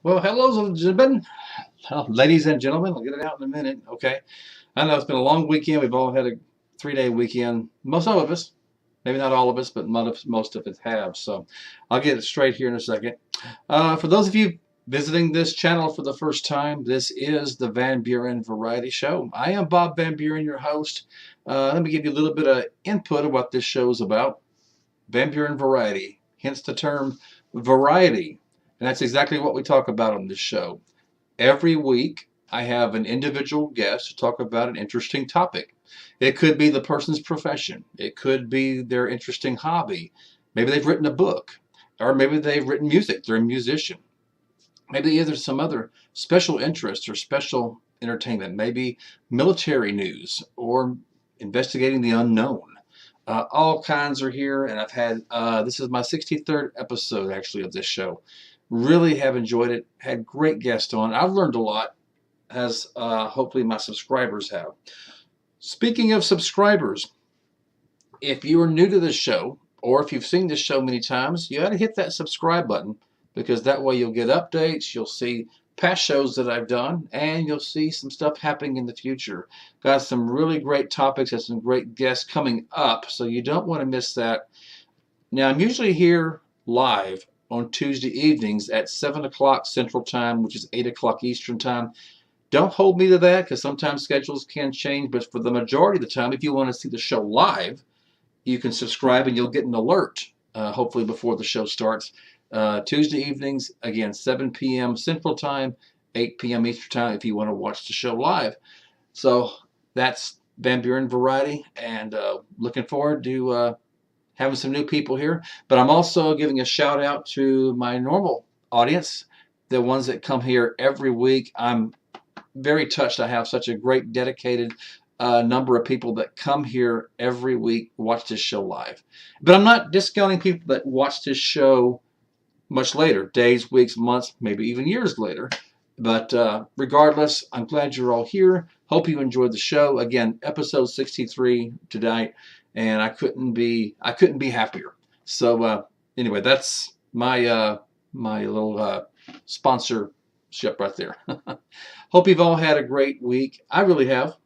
Well, hello, gentlemen. Ladies and gentlemen, I'll get it out in a minute. Okay. I know it's been a long weekend. We've all had a 3-day weekend. Most of us, maybe not all of us, but most of us have. So I'll get it straight here in a second. For those of you visiting this channel for the first time, this is the Van Buren Variety Show. I am Bob Van Buren, your host. Let me give you a little bit of input of what this show is about. Van Buren Variety, hence the term variety. And that's exactly what we talk about on this show. Every week, I have an individual guest to talk about an interesting topic. It could be the person's profession. It could be their interesting hobby. Maybe they've written a book, or maybe they've written music. They're a musician. Maybe there's some other special interest or special entertainment. Maybe military news or investigating the unknown. All kinds are here, and I've had, this is my 63rd episode actually of this show. Really have enjoyed it. Had great guests on. I've learned a lot, as hopefully my subscribers have. Speaking of subscribers, if you are new to this show, or if you've seen this show many times, you ought to hit that subscribe button, because that way you'll get updates, you'll see past shows that I've done, and you'll see some stuff happening in the future. Got some really great topics and some great guests coming up, so you don't want to miss that. Now, I'm usually here live on Tuesday evenings at 7 o'clock Central Time, which is 8 o'clock Eastern Time. Don't hold me to that, because sometimes schedules can change, but for the majority of the time, if you want to see the show live, you can subscribe and you'll get an alert, hopefully before the show starts. Tuesday evenings, again, 7 p.m. Central Time, 8 p.m. Eastern Time if you want to watch the show live. So that's Van Buren Variety, and looking forward to having some new people here. But I'm also giving a shout out to my normal audience, the ones that come here every week. I'm very touched I have such a great dedicated number of people that come here every week, watch this show live. But I'm not discounting people that watch this show much later, days, weeks, months, maybe even years later. But regardless, I'm glad you're all here. Hope you enjoyed the show. Again, episode 63 tonight, and I couldn't be happier. So anyway, that's my my little sponsorship right there. Hope you've all had a great week. I really have.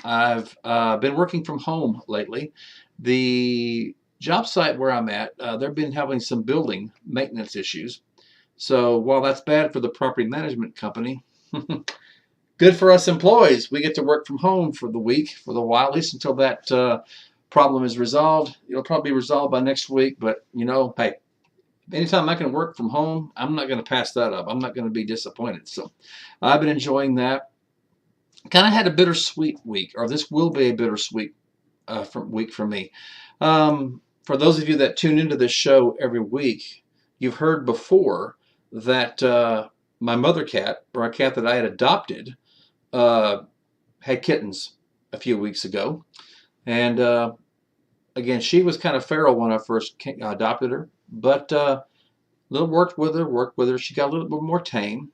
I've been working from home lately. The job site where I'm at, they've been having some building maintenance issues. So while that's bad for the property management company, good for us employees. We get to work from home for the week, for the while, at least until that problem is resolved. It'll probably be resolved by next week, but you know, hey, anytime I can work from home, I'm not going to pass that up. I'm not going to be disappointed. So I've been enjoying that. Kind of had a bittersweet week, or this will be a bittersweet week for me. For those of you that tune into this show every week, you've heard before that my mother cat, or a cat that I had adopted, had kittens a few weeks ago. And again, she was kind of feral when I first adopted her, but worked with her. She got a little bit more tame.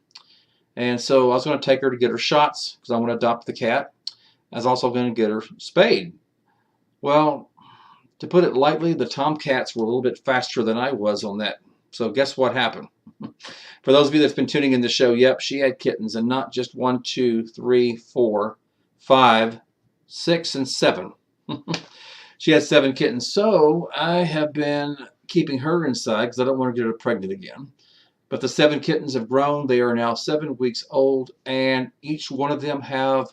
And so I was going to take her to get her shots, because I want to adopt the cat. I was also going to get her spayed. Well, to put it lightly, the tomcats were a little bit faster than I was on that. So guess what happened? For those of you that's been tuning in the show, yep, she had kittens, and not just 1, 2, 3, 4, 5, 6, and 7. She had 7 kittens. So I have been keeping her inside because I don't want to get her pregnant again. But the 7 kittens have grown. They are now 7 weeks old, and each one of them have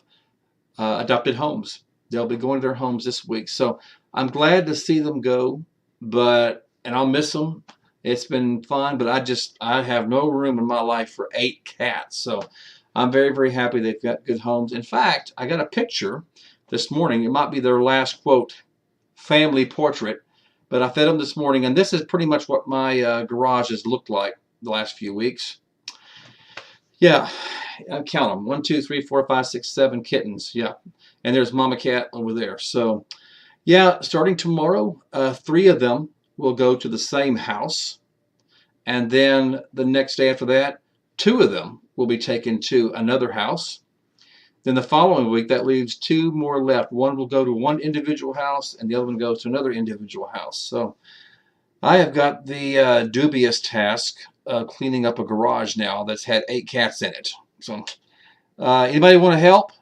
adopted homes. They'll be going to their homes this week. So I'm glad to see them go, and I'll miss them. It's been fun, but I have no room in my life for 8 cats. So I'm very, very happy they've got good homes. In fact, I got a picture this morning. It might be their last, quote, family portrait, but I fed them this morning, and this is pretty much what my garage has looked like the last few weeks. Yeah, I count them. 1, 2, 3, 4, 5, 6, 7 kittens. Yeah, and there's Mama Cat over there. So yeah, starting tomorrow, 3 of them will go to the same house, and then the next day after that, 2 of them will be taken to another house. Then the following week, that leaves 2 more left. One will go to one individual house, and the other one goes to another individual house. So I have got the dubious task of cleaning up a garage now that's had 8 cats in it. So, anybody want to help?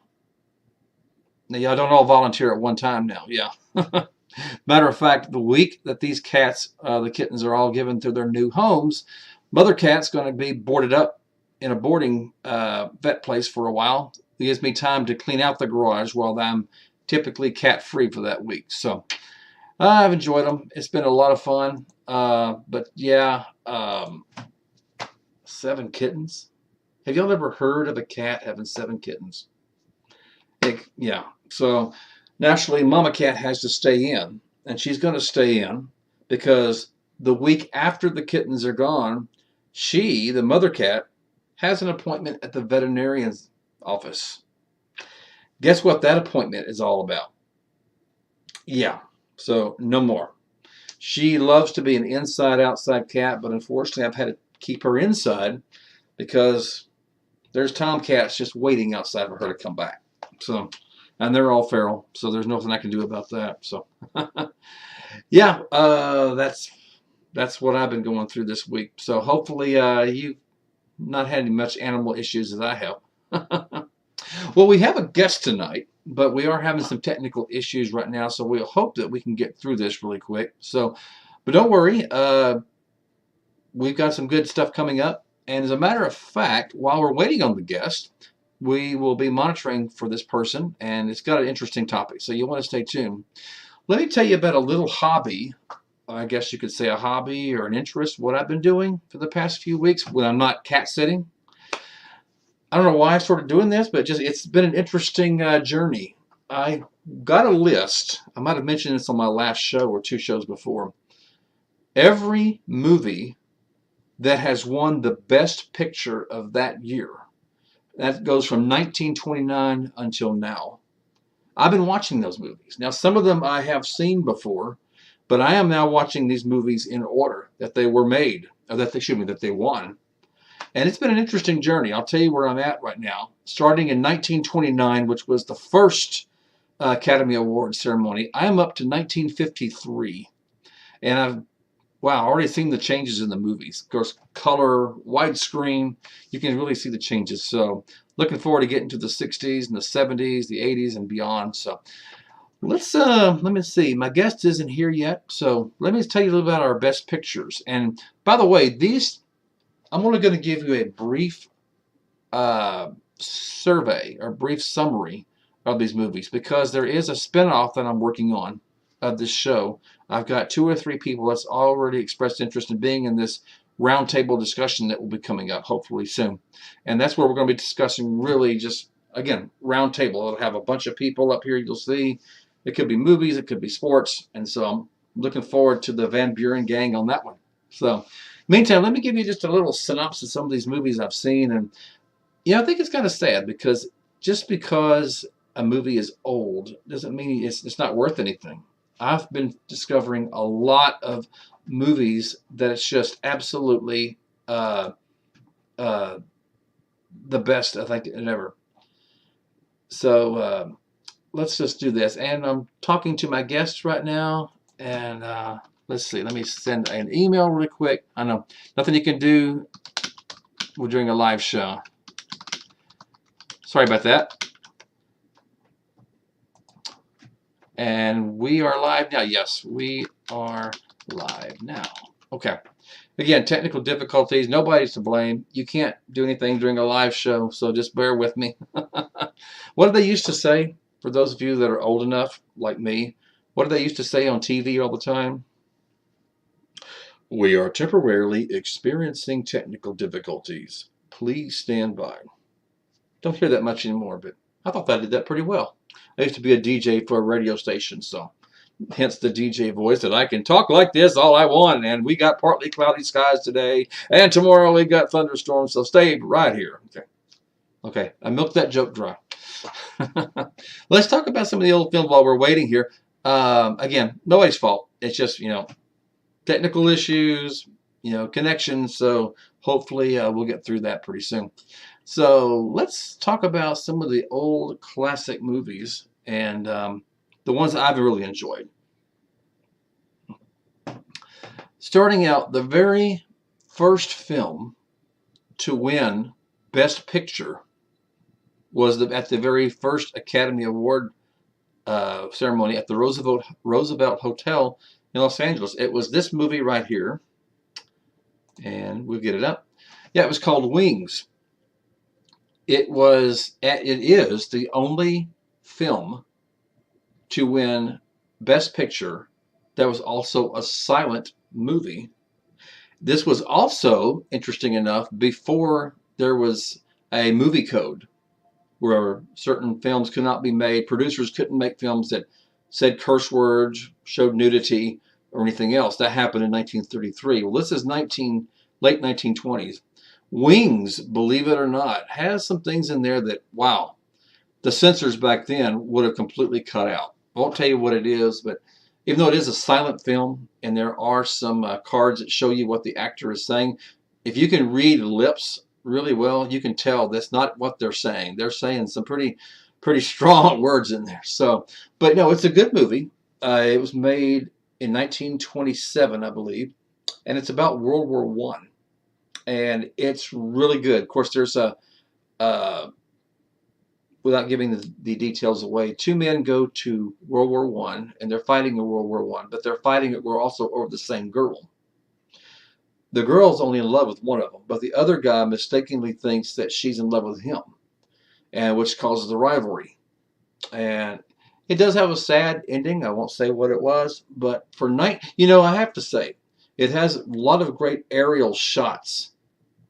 Y'all don't all volunteer at one time now. Yeah. Matter of fact, the week that these cats, the kittens, are all given to their new homes, mother cat's going to be boarded up in a boarding vet place for a while. It gives me time to clean out the garage while I'm typically cat free for that week. So I've enjoyed them. It's been a lot of fun. But yeah, 7 kittens. Have y'all ever heard of a cat having 7 kittens? Yeah. So naturally, Mama Cat has to stay in, and she's going to stay in because the week after the kittens are gone, she, the mother cat, has an appointment at the veterinarian's office. Guess what that appointment is all about? Yeah. So no more. She loves to be an inside-outside cat, but unfortunately, I've had to keep her inside because there's tomcats just waiting outside for her to come back. So, and they're all feral, so there's nothing I can do about that. So, yeah, that's what I've been going through this week. So hopefully, you've not had much animal issues as I have. Well, we have a guest tonight, but we are having some technical issues right now, so we'll hope that we can get through this really quick. So, but don't worry, we've got some good stuff coming up. And as a matter of fact, while we're waiting on the guest, we will be monitoring for this person, and it's got an interesting topic, so you'll want to stay tuned. Let me tell you about a little hobby. I guess you could say a hobby or an interest, what I've been doing for the past few weeks when I'm not cat sitting. I don't know why I started doing this, but it's been an interesting journey. I got a list. I might have mentioned this on my last show or 2 shows before. Every movie that has won the best picture of that year. That goes from 1929 until now. I've been watching those movies. Now, some of them I have seen before, but I am now watching these movies in order that they were made, or that they won. And it's been an interesting journey. I'll tell you where I'm at right now. Starting in 1929, which was the first Academy Award ceremony, I am up to 1953. And I've already seen the changes in the movies. Of course, color, widescreen, you can really see the changes. So looking forward to getting to the 60s and the 70s, the 80s, and beyond. So let me see. My guest isn't here yet, so let me tell you a little about our best pictures. And by the way, I'm only going to give you a brief survey or brief summary of these movies because there is a spinoff that I'm working on of this show. I've got 2 or 3 people that's already expressed interest in being in this roundtable discussion that will be coming up hopefully soon. And that's where we're going to be discussing really just, again, roundtable. It'll have a bunch of people up here you'll see. It could be movies, it could be sports. And so I'm looking forward to the Van Buren gang on that one. So meantime, let me give you just a little synopsis of some of these movies I've seen. And, I think it's kind of sad because just because a movie is old doesn't mean it's not worth anything. I've been discovering a lot of movies that it's just absolutely the best, I think, ever. So let's just do this. And I'm talking to my guests right now. And let's see. Let me send an email really quick. I know nothing you can do. We're doing a live show. Sorry about that. And we are live now. Yes, we are live now. Okay. Again, technical difficulties. Nobody's to blame. You can't do anything during a live show, so just bear with me. What did they used to say, for those of you that are old enough, like me, what did they used to say on TV all the time? We are temporarily experiencing technical difficulties. Please stand by. Don't hear that much anymore, but I thought I did that pretty well. I used to be a DJ for a radio station, so hence the DJ voice that I can talk like this all I want. And we got partly cloudy skies today, and tomorrow we got thunderstorms, so stay right here. Okay, I milked that joke dry. Let's talk about some of the old films while we're waiting here. Again, nobody's fault. It's just, technical issues, connections. So hopefully we'll get through that pretty soon. So let's talk about some of the old classic movies and the ones that I've really enjoyed. Starting out, the very first film to win Best Picture was at the very first Academy Award ceremony at the Roosevelt Hotel in Los Angeles. It was this movie right here, and we'll get it up. Yeah, it was called Wings. It is the only film to win Best Picture that was also a silent movie. This was also, interesting enough, before there was a movie code where certain films could not be made. Producers couldn't make films that said curse words, showed nudity, or anything else. That happened in 1933. Well, this is late 1920s. Wings, believe it or not, has some things in there that, wow, the censors back then would have completely cut out. I won't tell you what it is, but even though it is a silent film and there are some cards that show you what the actor is saying, if you can read lips really well, you can tell that's not what they're saying. They're saying some pretty strong words in there. So, but no, it's a good movie. It was made in 1927, I believe, and it's about World War One, and it's really good. Of course, there's without giving the details away, two men go to World War One, and they're fighting in World War One, but they're fighting it also over the same girl. The girl's only in love with one of them, but the other guy mistakenly thinks that she's in love with him, and which causes the rivalry. And it does have a sad ending. I won't say what it was, but I have to say, it has a lot of great aerial shots,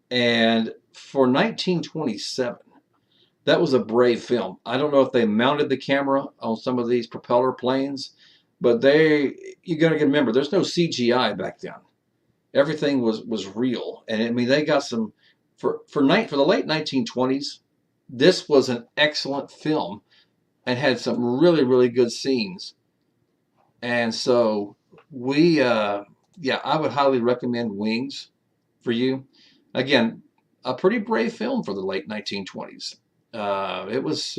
and for 1927. That was a brave film. I don't know if they mounted the camera on some of these propeller planes, but you got to remember, there's no CGI back then. Everything was real, and I mean they got some for the late 1920s. This was an excellent film, and had some really good scenes. And so I would highly recommend Wings for you. Again, a pretty brave film for the late 1920s. It was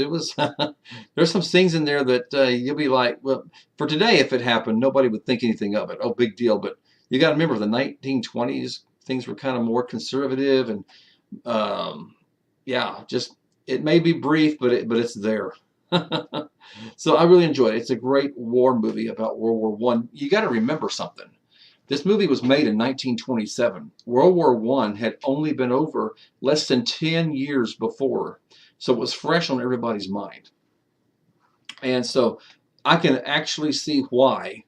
there's some things in there that you'll be like, well, for today, if it happened, nobody would think anything of it. Oh, big deal. But you got to remember, the 1920s, things were kind of more conservative, and just it may be brief, but it's there. So I really enjoyed it. It's a great war movie about World War One. You got to remember something. This movie was made in 1927. World War One had only been over less than 10 years before. So it was fresh on everybody's mind. And so I can actually see why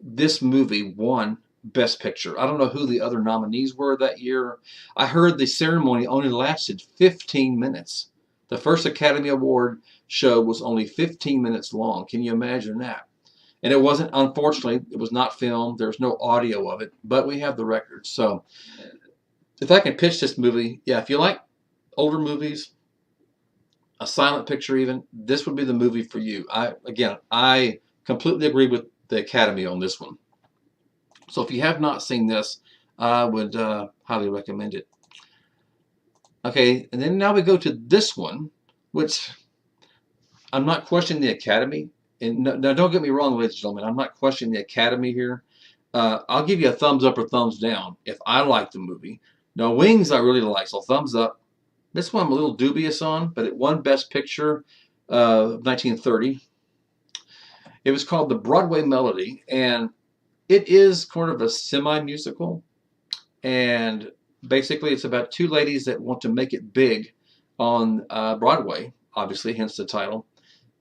this movie won Best Picture. I don't know who the other nominees were that year. I heard the ceremony only lasted 15 minutes. The first Academy Award show was only 15 minutes long. Can you imagine that? And it wasn't, unfortunately, it was not filmed. There's no audio of it, but we have the records. So if I can pitch this movie, if you like older movies, a silent picture even, this would be the movie for you. I completely agree with the Academy on this one. So if you have not seen this, I would highly recommend it. Okay, and then now we go to this one, which I'm not questioning the Academy. And now don't get me wrong, ladies and gentlemen, I'm not questioning the Academy here. I'll give you a thumbs up or thumbs down if I like the movie. Now, Wings I really like, so thumbs up. This one I'm a little dubious on, but it won Best Picture of 1930. It was called The Broadway Melody, and it is kind of a semi-musical. And basically it's about two ladies that want to make it big on Broadway, obviously, hence the title.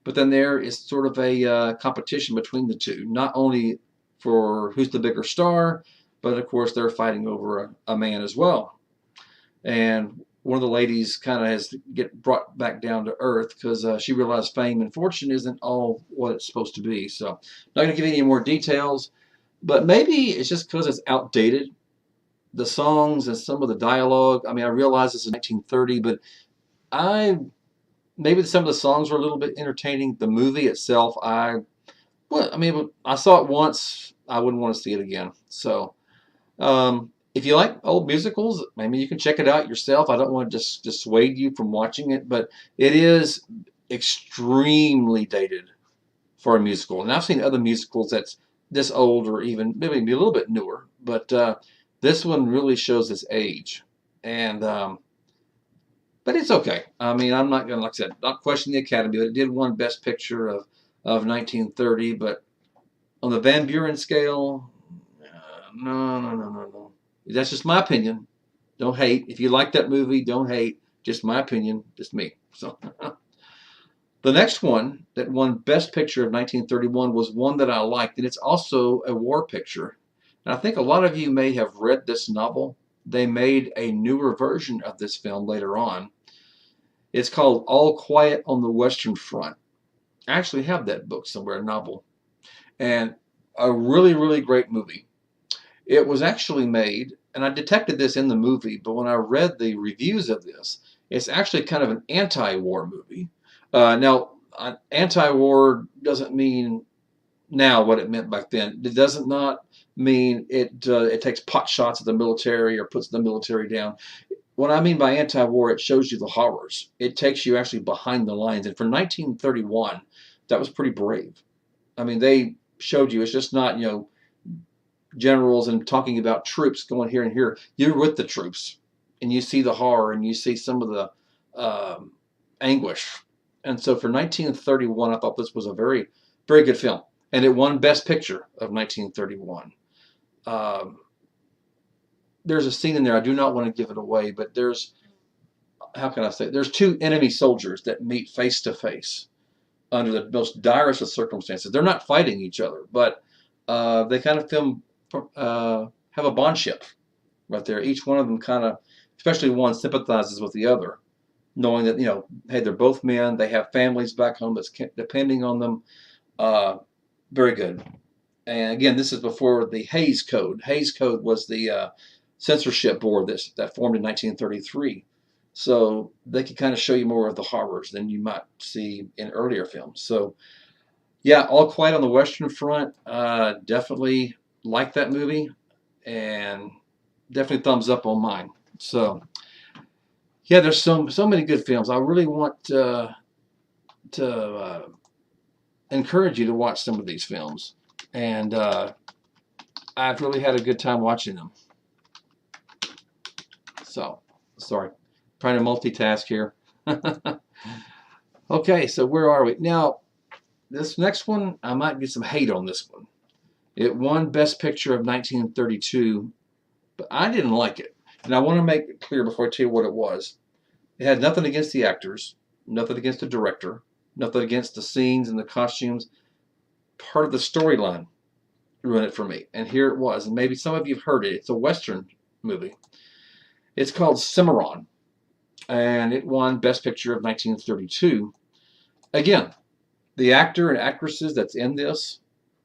But then there is sort of a competition between the two, not only for who's the bigger star, but of course they're fighting over a man as well. And one of the ladies kind of has to get brought back down to earth because she realized fame and fortune isn't all what it's supposed to be. So not going to give any more details, but maybe it's just because it's outdated. The songs and some of the dialogue, I mean, I realize this is 1930, but maybe some of the songs were a little bit entertaining. The movie itself, I saw it once. I wouldn't want to see it again. So if you like old musicals, maybe you can check it out yourself. I don't want to just dissuade you from watching it, but it is extremely dated for a musical. And I've seen other musicals that's this old or even maybe a little bit newer, But this one really shows his age, and but it's okay. I mean, I'm not gonna, like I said, not question the Academy, but it did win Best Picture of 1930. But on the Van Buren scale, no. That's just my opinion. Don't hate. If you like that movie, don't hate. Just my opinion. Just me. So the next one that won Best Picture of 1931 was one that I liked, and it's also a war picture. And I think a lot of you may have read this novel. They made a newer version of this film later on. It's called All Quiet on the Western Front. I actually have that book somewhere, a novel. And a really, really great movie. It was actually made, and I detected this in the movie, but when I read the reviews of this, it's actually kind of an anti-war movie. Now, anti-war doesn't mean now what it meant back then. It doesn't not mean it takes pot shots at the military or puts the military down. What I mean by anti-war, it shows you the horrors. It takes you actually behind the lines. And for 1931, that was pretty brave. I mean, they showed you it's just not, generals and talking about troops going here and here. You're with the troops, and you see the horror, and you see some of the anguish. And so for 1931, I thought this was a very, very good film. And it won Best Picture of 1931. There's a scene in there, I do not want to give it away, but there's, how can I say it? There's two enemy soldiers that meet face to face under the most direst of circumstances. They're not fighting each other, but they kind of have a bondship right there. Each one of them kind of, especially one, sympathizes with the other, knowing that, hey, they're both men. They have families back home that's depending on them. Very good. And again, this is before the Hays Code. Hays Code was the censorship board that formed in 1933. So they could kind of show you more of the horrors than you might see in earlier films. So yeah, All Quiet on the Western Front, definitely like that movie, and definitely thumbs up on mine. So yeah, there's so many good films. I really want to encourage you to watch some of these films, and I've really had a good time watching them. So, sorry, trying to multitask here. Okay, so where are we now? This next one, I might get some hate on this one. It won Best Picture of 1932, but I didn't like it. And I want to make it clear before I tell you what it was. It had nothing against the actors, nothing against the director, nothing against the scenes and the costumes. Part of the storyline ruined it for me. And here it was. And maybe some of you have heard it. It's a Western movie. It's called Cimarron. And it won Best Picture of 1932. Again, the actor and actresses that's in this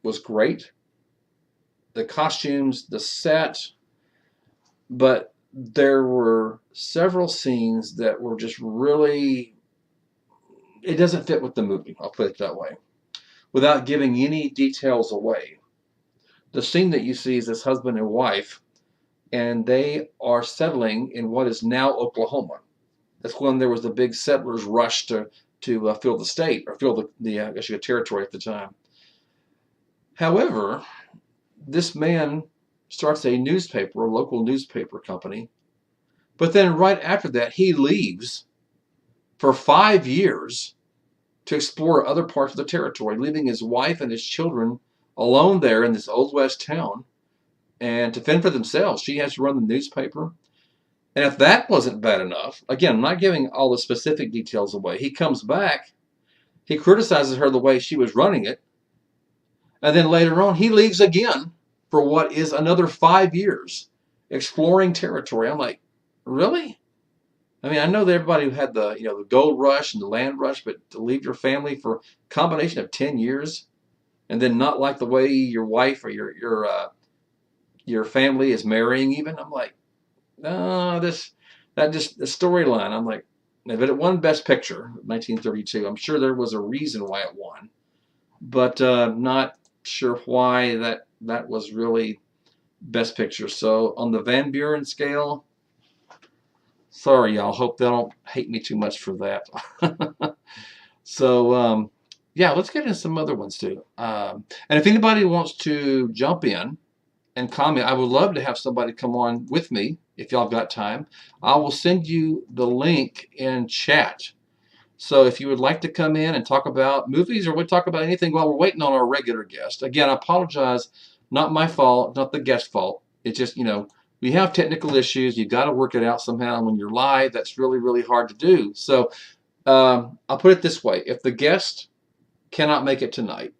was great. The costumes, the set, but there were several scenes that were just really, it doesn't fit with the movie, I'll put it that way, without giving any details away. The scene that you see is this husband and wife, and they are settling in what is now Oklahoma. That's when there was the big settlers rush to fill the state, or fill the I guess you could territory at the time. However, this man starts a newspaper, a local newspaper company, but then right after that, he leaves for 5 years to explore other parts of the territory, leaving his wife and his children alone there in this Old West town, and to fend for themselves. She has to run the newspaper. And if that wasn't bad enough, again, I'm not giving all the specific details away. He comes back, he criticizes her the way she was running it, and then later on, he leaves again for what is another 5 years exploring territory. I'm like, really? I mean, I know that everybody had the gold rush and the land rush, but to leave your family for a combination of 10 years and then not like the way your wife or your family is marrying even, I'm like, no, the storyline. I'm like, but it won Best Picture, 1932. I'm sure there was a reason why it won, but not sure why that was really Best Picture. So on the Van Buren scale, sorry y'all, hope they don't hate me too much for that. So yeah, let's get into some other ones too. And if anybody wants to jump in and comment. I would love to have somebody come on with me if y'all got time. I will send you the link in chat. So if you would like to come in and talk about movies, or we'll talk about anything while we're waiting on our regular guest. Again, I apologize. Not my fault, not the guest's fault. It's just, we have technical issues. You got to work it out somehow. And when you're live, that's really, really hard to do. So I'll put it this way. If the guest cannot make it tonight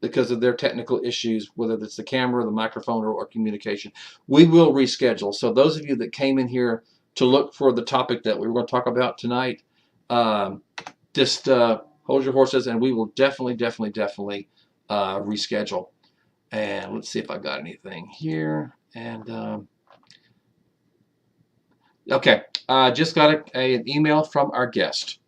because of their technical issues, whether it's the camera, the microphone, or communication, we will reschedule. So those of you that came in here to look for the topic that we were going to talk about tonight, just hold your horses, and we will definitely reschedule. And let's see if I got anything here. And okay, just got an email from our guest.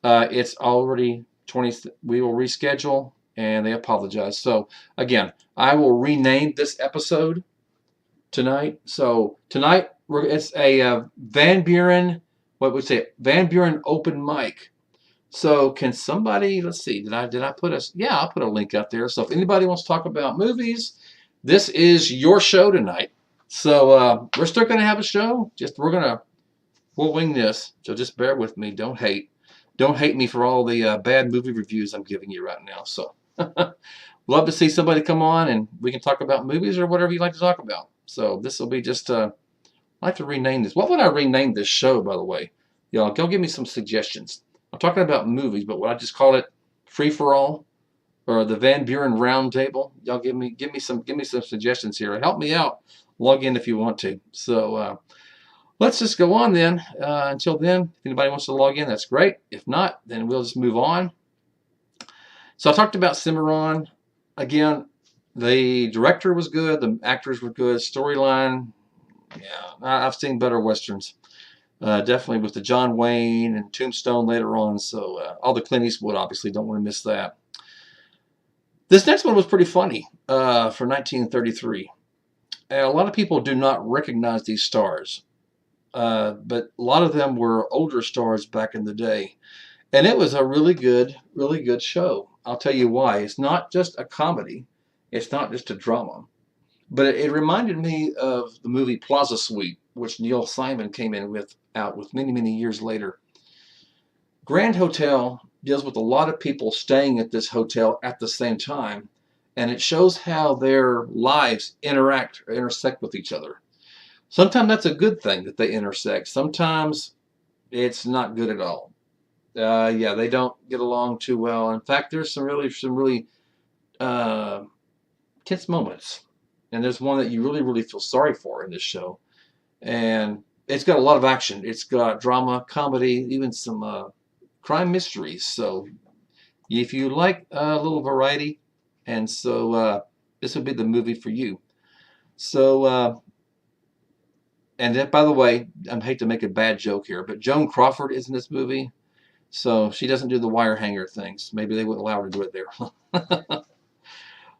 It's already 20. We will reschedule, and they apologize. So again, I will rename this episode tonight. So tonight it's a Van Buren. What would say Van Buren open mic. So can somebody, let's see, did I put I'll put a link up there. So if anybody wants to talk about movies, this is your show tonight. So we're still going to have a show. We'll wing this. So just bear with me. Don't hate me for all the bad movie reviews I'm giving you right now. So love to see somebody come on and we can talk about movies or whatever you like to talk about. So this will be just, I'd like to rename this. What would I rename this show, by the way? Y'all, go give me some suggestions. I'm talking about movies, but would I just call it Free for All or the Van Buren Roundtable? Y'all give me some suggestions here. Help me out. Log in if you want to. So let's just go on then. Until then, if anybody wants to log in, that's great. If not, then we'll just move on. So I talked about Cimarron. Again, the director was good. The actors were good. Storyline, yeah, I've seen better Westerns. Definitely with the John Wayne and Tombstone later on. So all the Clint Eastwood, obviously, don't want to miss that. This next one was pretty funny for 1933. A lot of people do not recognize these stars, but a lot of them were older stars back in the day. And it was a really good show. I'll tell you why. It's not just a comedy. It's not just a drama. But it reminded me of the movie Plaza Suite, which Neil Simon came out with many years later. Grand Hotel deals with a lot of people staying at this hotel at the same time, and it shows how their lives intersect with each other. Sometimes that's a good thing that they intersect. Sometimes it's not good at all. Yeah, they don't get along too well. In fact, there's some really tense moments. And there's one that you really feel sorry for in this show. And it's got a lot of action. It's got drama, comedy, even some crime mysteries. So if you like a little variety, and so this would be the movie for you. So, and then, by the way, I hate to make a bad joke here, but Joan Crawford is in this movie. So she doesn't do the wire hanger things. Maybe they wouldn't allow her to do it there.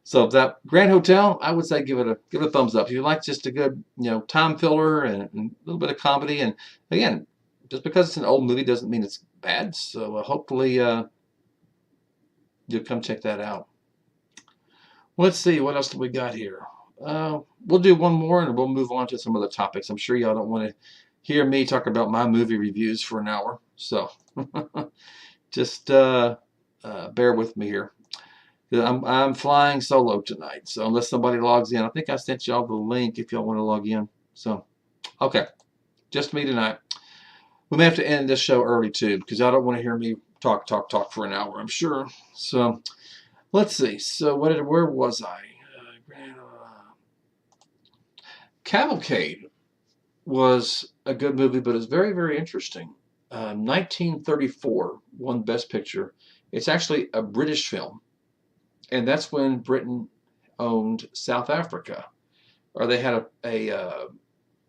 So that Grand Hotel, I would say give it a thumbs up. If you like just a good, time filler and a little bit of comedy, and again, just because it's an old movie doesn't mean it's bad. So hopefully you'll come check that out. Let's see, what else do we got here? We'll do one more and we'll move on to some other topics. I'm sure y'all don't want to hear me talk about my movie reviews for an hour. So just bear with me here. I'm flying solo tonight, so unless somebody logs in, I think I sent y'all the link if y'all want to log in. So, okay, just me tonight. We may have to end this show early too, because I don't want to hear me talk for an hour, I'm sure. So, let's see. So, where was I? Cavalcade was a good movie, but it's very interesting. 1934 won Best Picture. It's actually a British film. And that's when Britain owned South Africa, or they had a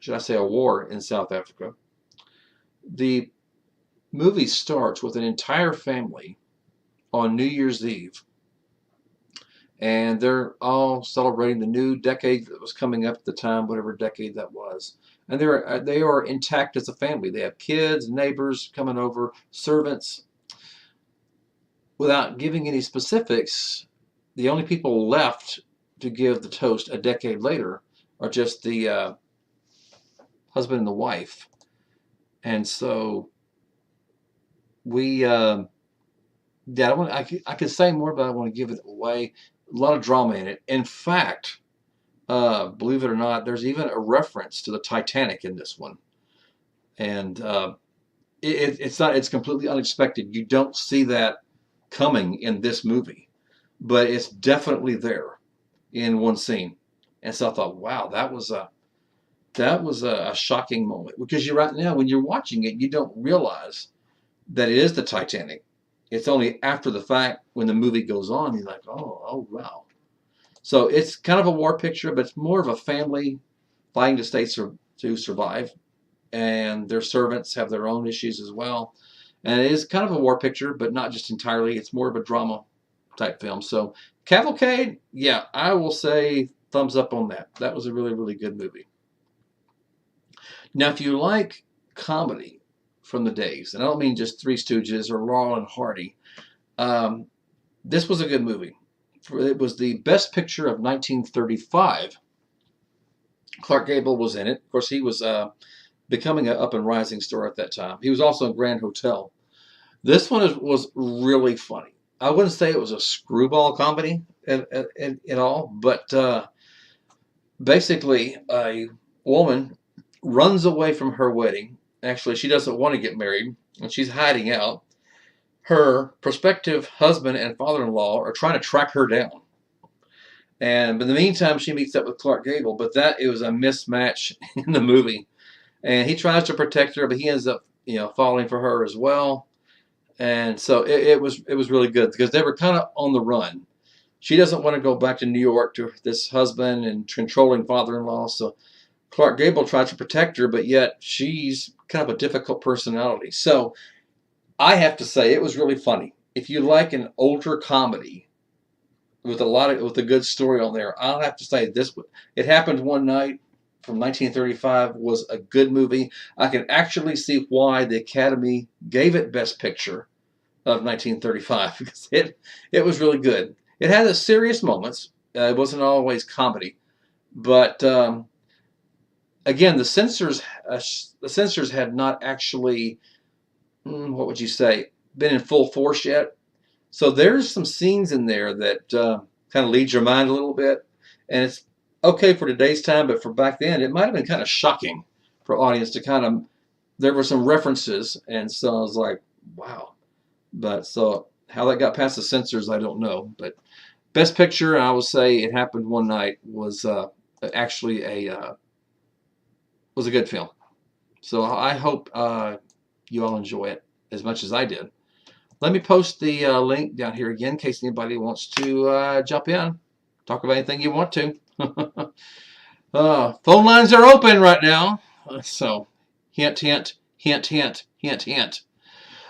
war in South Africa. The movie starts with an entire family on New Year's Eve, and they're all celebrating the new decade that was coming up at the time, whatever decade that was. And they are intact as a family. They have kids, neighbors coming over, servants. Without giving any specifics, the only people left to give the toast a decade later are just the husband and the wife. And so we, yeah, I could say more, but I don't want to give it away. A lot of drama in it. In fact, believe it or not, there's even a reference to the Titanic in this one. And it's completely unexpected. You don't see that coming in this movie, but it's definitely there in one scene. And so I thought, wow, that was a shocking moment, because you're right now when you're watching it, you don't realize that it is the Titanic. It's only after the fact, when the movie goes on, you're like, oh wow. So it's kind of a war picture, but it's more of a family fighting to survive, and their servants have their own issues as well. And it is kind of a war picture, but not just entirely. It's more of a drama type film. So Cavalcade, yeah, I will say thumbs up on that. That was a really, really good movie. Now, if you like comedy from the days, and I don't mean just Three Stooges or Laurel and Hardy, um, this was a good movie. It was the Best Picture of 1935. Clark Gable was in it. Of course, he was becoming an up and rising star at that time. He was also in Grand Hotel. This one was really funny. I wouldn't say it was a screwball comedy at all, but basically, a woman runs away from her wedding. Actually, she doesn't want to get married, and she's hiding out. Her prospective husband and father-in-law are trying to track her down. And in the meantime, she meets up with Clark Gable, but it was a mismatch in the movie. And he tries to protect her, but he ends up, falling for her as well. And so it was really good, because they were kind of on the run. She doesn't want to go back to New York to this husband and controlling father-in-law. So Clark Gable tries to protect her, but yet she's kind of a difficult personality. So I have to say, it was really funny. If you like an older comedy with a good story on there, I'll have to say this. It Happened One Night from 1935 was a good movie. I can actually see why the Academy gave it Best Picture of 1935, because it was really good. It had its serious moments. It wasn't always comedy, but again, the censors had not actually, what would you say, been in full force yet. So there's some scenes in there that kind of lead your mind a little bit, and it's okay for today's time, but for back then, it might have been kind of shocking for audience to kind of. There were some references, and so I was like, wow. But so how that got past the censors, I don't know. But Best Picture, I would say It Happened One Night was actually was a good film. So I hope you all enjoy it as much as I did. Let me post the link down here again in case anybody wants to jump in, talk about anything you want to. Phone lines are open right now. So hint, hint, hint, hint, hint, hint.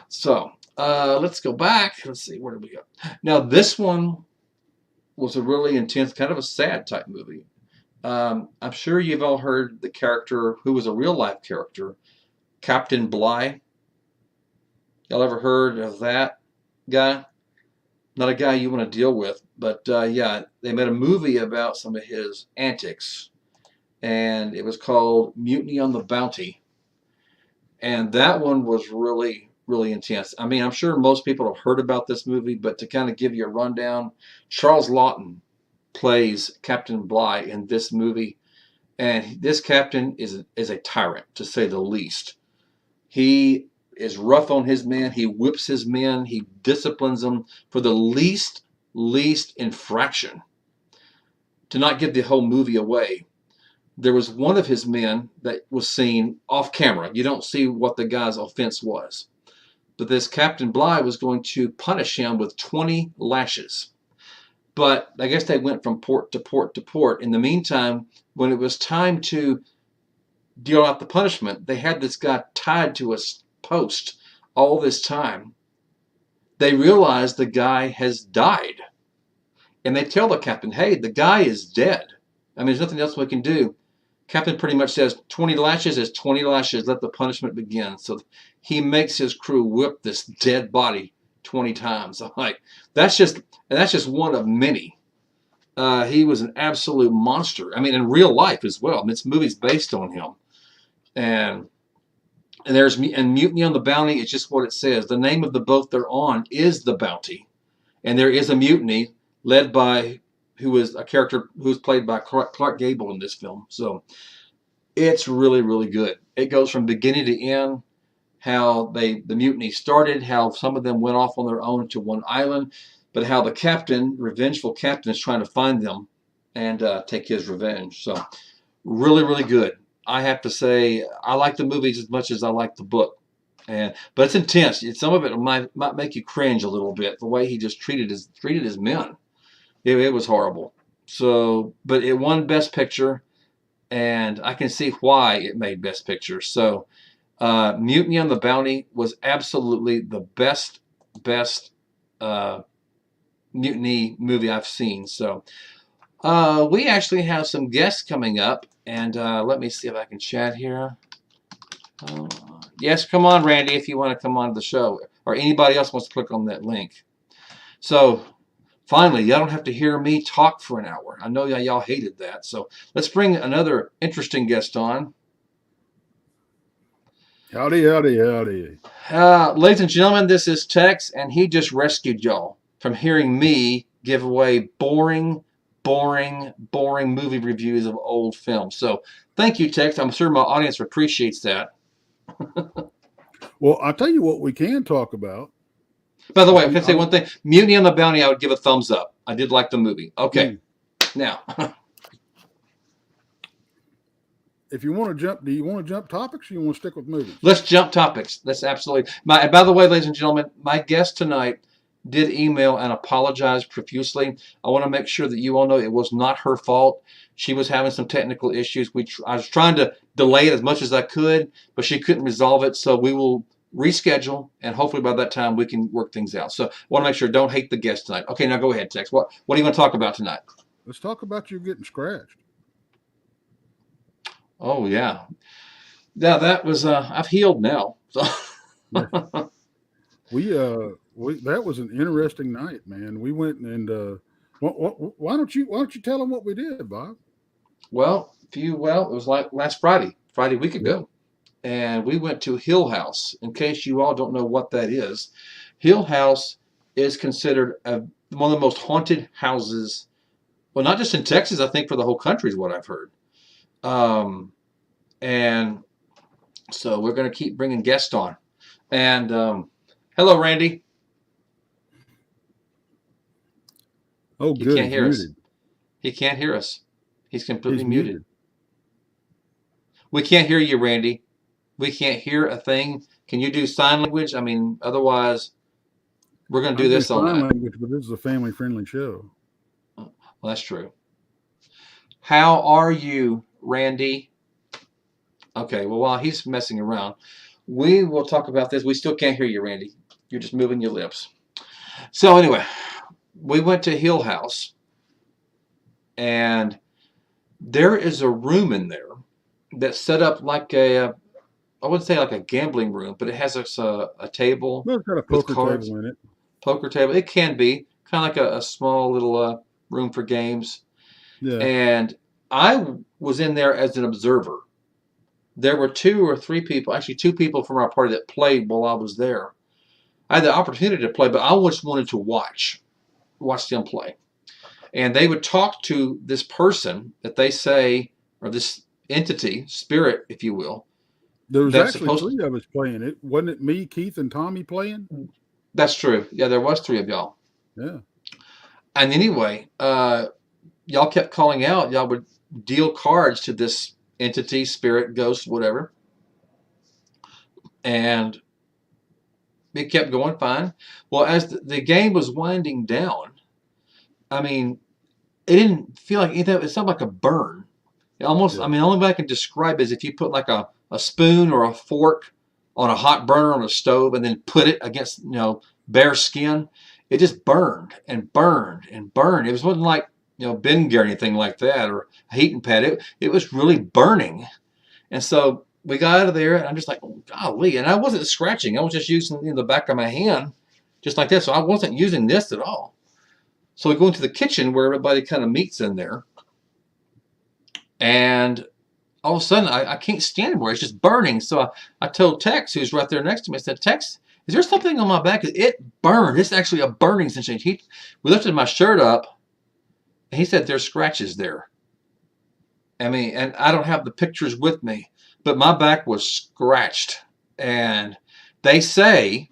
So let's go back. Let's see, where did we go? Now, this one was a really intense, kind of a sad type movie. I'm sure you've all heard the character who was a real life character, Captain Bligh. Y'all ever heard of that guy? Not a guy you want to deal with, but yeah, they made a movie about some of his antics, and it was called Mutiny on the Bounty. And that one was really, really intense. I mean, I'm sure most people have heard about this movie, but to kind of give you a rundown, Charles Lawton plays Captain Bligh in this movie, and this captain is a tyrant, to say the least. He is rough on his men. He whips his men. He disciplines them for the least infraction. To not give the whole movie away, there was one of his men that was seen off camera. You don't see what the guy's offense was. But this Captain Bligh was going to punish him with 20 lashes. But I guess they went from port to port to port. In the meantime, when it was time to deal out the punishment, they had this guy tied to a post all this time. They realize the guy has died. And they tell the captain, hey, the guy is dead. I mean, there's nothing else we can do. Captain pretty much says 20 lashes is 20 lashes. Let the punishment begin. So he makes his crew whip this dead body 20 times. I'm like, that's just one of many He was an absolute monster. I mean, in real life as well. I mean, this movie's based on him. And there's Mutiny on the Bounty is just what it says. The name of the boat they're on is the Bounty, and there is a mutiny led by who is a character who's played by Clark Gable in this film. So it's really, really good. It goes from beginning to end. How the mutiny started, how some of them went off on their own to one island, but how the captain, revengeful captain, is trying to find them and take his revenge. So really, really good. I have to say, I like the movies as much as I like the book, but it's intense. Some of it might make you cringe a little bit. The way he just treated his men, it was horrible. So, but it won Best Picture, and I can see why it made Best Picture. So. Mutiny on the Bounty was absolutely the best mutiny movie I've seen. So we actually have some guests coming up, and let me see if I can chat here. Yes, come on, Randy, if you want to come on the show, or anybody else wants to click on that link. So finally, y'all don't have to hear me talk for an hour. I know y'all hated that. So let's bring another interesting guest on. Howdy, howdy, howdy. Ladies and gentlemen, this is Tex, and he just rescued y'all from hearing me give away boring movie reviews of old films. So thank you, Tex. I'm sure my audience appreciates that. Well, I'll tell you what we can talk about. By the way, I'm going to say one thing. Mutiny on the Bounty, I would give a thumbs up. I did like the movie. Okay. Now. If you want to jump, do you want to jump topics or you want to stick with movies? Let's jump topics. That's absolutely. By the way, ladies and gentlemen, my guest tonight did email and apologize profusely. I want to make sure that you all know it was not her fault. She was having some technical issues. I was trying to delay it as much as I could, but she couldn't resolve it. So we will reschedule, and hopefully by that time we can work things out. So I want to make sure, don't hate the guest tonight. Okay, now go ahead, Tex. What do you want to talk about tonight? Let's talk about you getting scratched. Oh yeah, that was I've healed now. So we that was an interesting night, man. We went and why don't you tell them what we did, Bob? Well, it was like last Friday week ago, and we went to Hill House. In case you all don't know what that is, Hill House is considered one of the most haunted houses. Well, not just in Texas, I think for the whole country is what I've heard. And so we're going to keep bringing guests on. And hello, Randy. Oh, good. He can't hear us. He can't hear us. He's completely muted. We can't hear you, Randy. We can't hear a thing. Can you do sign language? I mean, otherwise, we're going to do this all night. Sign language, but this is a family-friendly show. Well, that's true. How are you, Randy? Okay, well, while he's messing around, we will talk about this. We still can't hear you, Randy. You're just moving your lips. So anyway, we went to Hill House, and there is a room in there that's set up like I wouldn't say like a gambling room, but it has a table. Well, it's got a poker table in it. Poker table. It can be kind of like a small little room for games. Yeah. And I was in there as an observer. There were two people from our party that played while I was there. I had the opportunity to play, but I just wanted to watch them play. And they would talk to this person that they say, or this entity, spirit, if you will. There was actually three of us playing it. Wasn't it me, Keith, and Tommy playing? That's true. Yeah, there was three of y'all. Yeah. And anyway, y'all kept calling out. Y'all would deal cards to this entity, spirit, ghost, whatever. And it kept going fine. Well, as the game was winding down, I mean, it didn't feel like anything. It sounded like a burn. Almost, I mean, the only way I can describe it is if you put like a spoon or a fork on a hot burner on a stove and then put it against, bare skin, it just burned and burned and burned. It wasn't like, Bengay or anything like that or a heating pad. It was really burning. And so we got out of there and I'm just like, oh, golly. And I wasn't scratching. I was just using the back of my hand just like this. So I wasn't using this at all. So we go into the kitchen where everybody kind of meets in there. And all of a sudden, I can't stand anymore. It's just burning. So I told Tex, who's right there next to me, I said, Tex, is there something on my back? It burned. It's actually a burning sensation. We lifted my shirt up, and he said, there's scratches there. I mean, and I don't have the pictures with me, but my back was scratched. And they say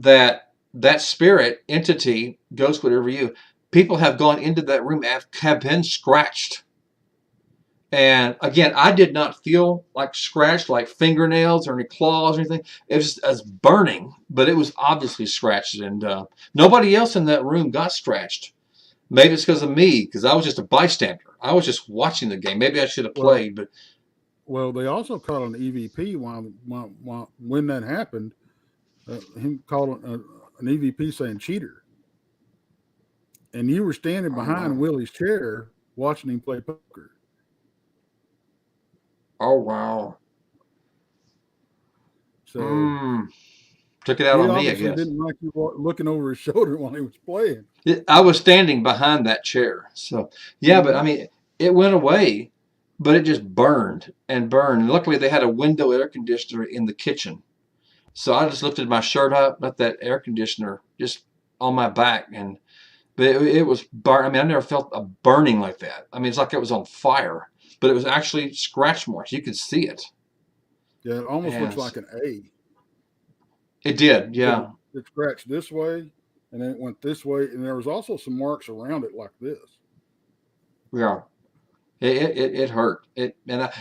that that spirit, entity, ghost, whatever people have gone into that room, have been scratched. And again, I did not feel like scratched, like fingernails or any claws or anything. It was just as burning, but it was obviously scratched. And nobody else in that room got scratched. Maybe it's because of me, because I was just a bystander. I was just watching the game. Maybe I should have played, but well, they also caught an EVP when that happened. Him called an EVP saying cheater, and you were standing behind Willie's chair watching him play poker. Oh wow! So took it out on me, I guess. Didn't like you looking over his shoulder while he was playing. I was standing behind that chair, so yeah. But I mean, it went away, but it just burned and burned. And luckily, they had a window air conditioner in the kitchen, so I just lifted my shirt up, let that air conditioner just on my back, but it was burn. I mean, I never felt a burning like that. I mean, it's like it was on fire, but it was actually scratch marks. You could see it. Yeah, it almost looks like an A. It did, yeah. It scratched this way, and then it went this way, and there was also some marks around it like this. Yeah. It hurt.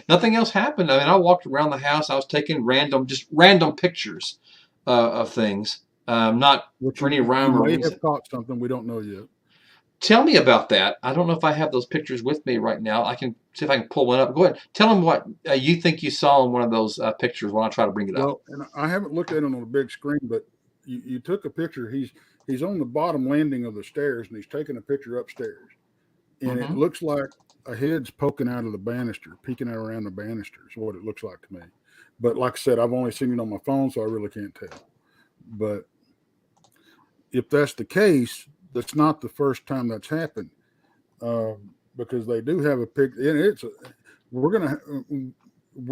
Nothing else happened. I mean, I walked around the house. I was taking random pictures of things. Not for any rhyme or reason. May have caught something we don't know yet. Tell me about that. I don't know if I have those pictures with me right now. I can see if I can pull one up. Go ahead. Tell them what you think you saw in one of those pictures while I try to bring it up. And I haven't looked at it on the big screen, but you took a picture. He's on the bottom landing of the stairs, and he's taking a picture upstairs. And it looks like a head's poking out of the banister, peeking out around the banister is what it looks like to me. But like I said, I've only seen it on my phone, so I really can't tell. But if that's the case, that's not the first time that's happened, because they do have a picture. And we're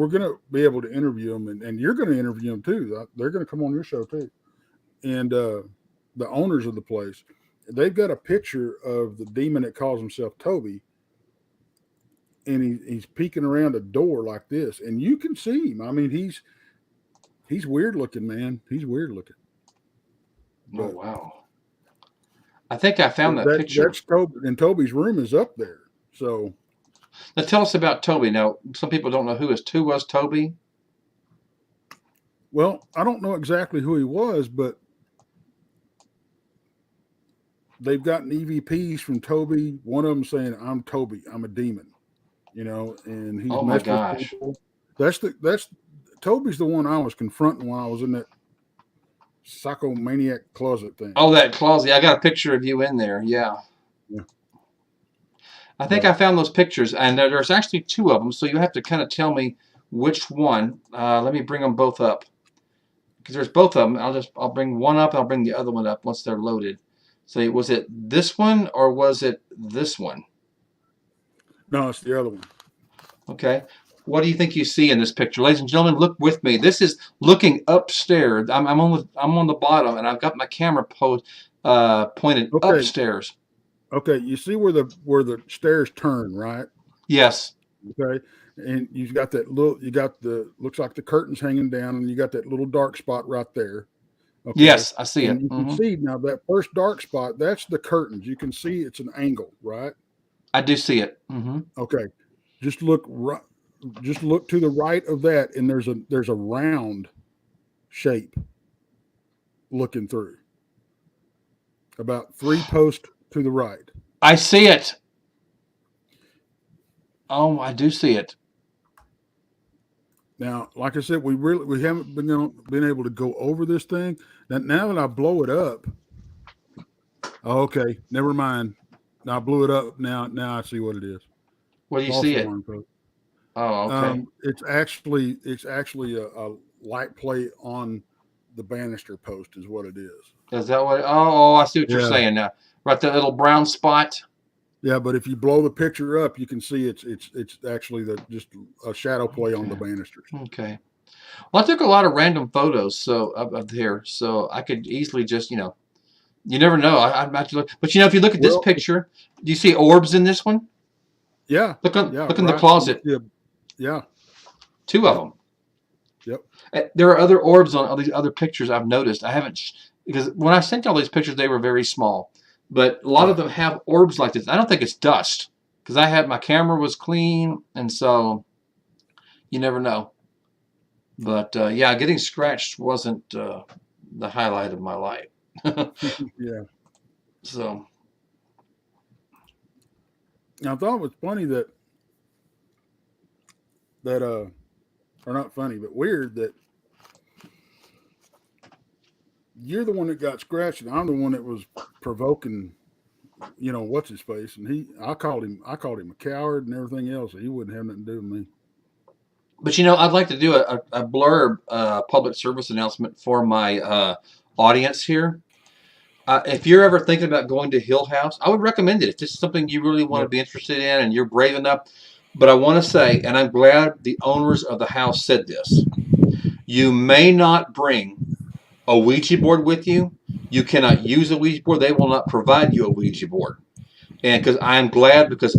gonna be able to interview them, and you're going to interview them too. They're going to come on your show too. And the owners of the place, they've got a picture of the demon that calls himself Toby, and he's peeking around a door like this, and you can see him. I mean, he's weird looking, man. He's weird looking. Oh wow! I think I found that picture. That's Toby, and Toby's room is up there. So now tell us about Toby. Now, some people don't know who was Toby. Well, I don't know exactly who he was, but they've gotten EVPs from Toby. One of them saying, "I'm Toby. I'm a demon," and he's. Oh my gosh! That's Toby's the one I was confronting when I was in that psychomaniac closet thing. Oh, that closet! I got a picture of you in there. Yeah. I think I found those pictures, and there's actually two of them. So you have to kind of tell me which one. Let me bring them both up, because there's both of them. I'll bring one up. And I'll bring the other one up once they're loaded. So was it this one or was it this one? No, it's the other one. Okay. What do you think you see in this picture, ladies and gentlemen? Look with me. This is looking upstairs. I'm on the bottom, and I've got my camera pointed upstairs. Okay, you see where the stairs turn, right? Yes. Okay, and you've got looks like the curtains hanging down, and you got that little dark spot right there. Okay? Yes, I see it. You can see now that first dark spot. That's the curtains. You can see it's an angle, right? I do see it. Okay, just look to the right of that, and there's a round shape looking through. About 3 posts to the right. I see it. Oh, I do see it. Now, like I said, we haven't been able to go over this thing. Now that I blow it up, okay, never mind. Now I blew it up. Now I see what it is. What do you see it? Oh, okay. It's actually a light plate on the banister post is what it is. Is that what? Oh, I see what you're saying now. Right, that little brown spot. Yeah, but if you blow the picture up, you can see it's actually just a shadow play on the banisters. Okay. Well, I took a lot of random photos of here, so I could easily just, you never know. I'm about to look, but if you look at this picture, do you see orbs in this one? Yeah. Look in the Right. closet. Yeah. 2 of them. Yep. There are other orbs on all these other pictures I've noticed. I haven't, because when I sent all these pictures, they were very small, but a lot of them have orbs like this. I don't think it's dust, because my camera was clean, and so you never know. But getting scratched wasn't the highlight of my life. Yeah. So. Now, I thought it was funny that or not funny, but weird that you're the one that got scratched, and I'm the one that was provoking, what's his face, and I called him a coward and everything else. So he wouldn't have nothing to do with me. But I'd like to do a blurb public service announcement for my audience here. If you're ever thinking about going to Hill House, I would recommend it. If this is something you really want to be interested in and you're brave enough. But I want to say, and I'm glad the owners of the house said this, you may not bring a Ouija board with you. You cannot use a Ouija board. They will not provide you a Ouija board. And because I'm glad, because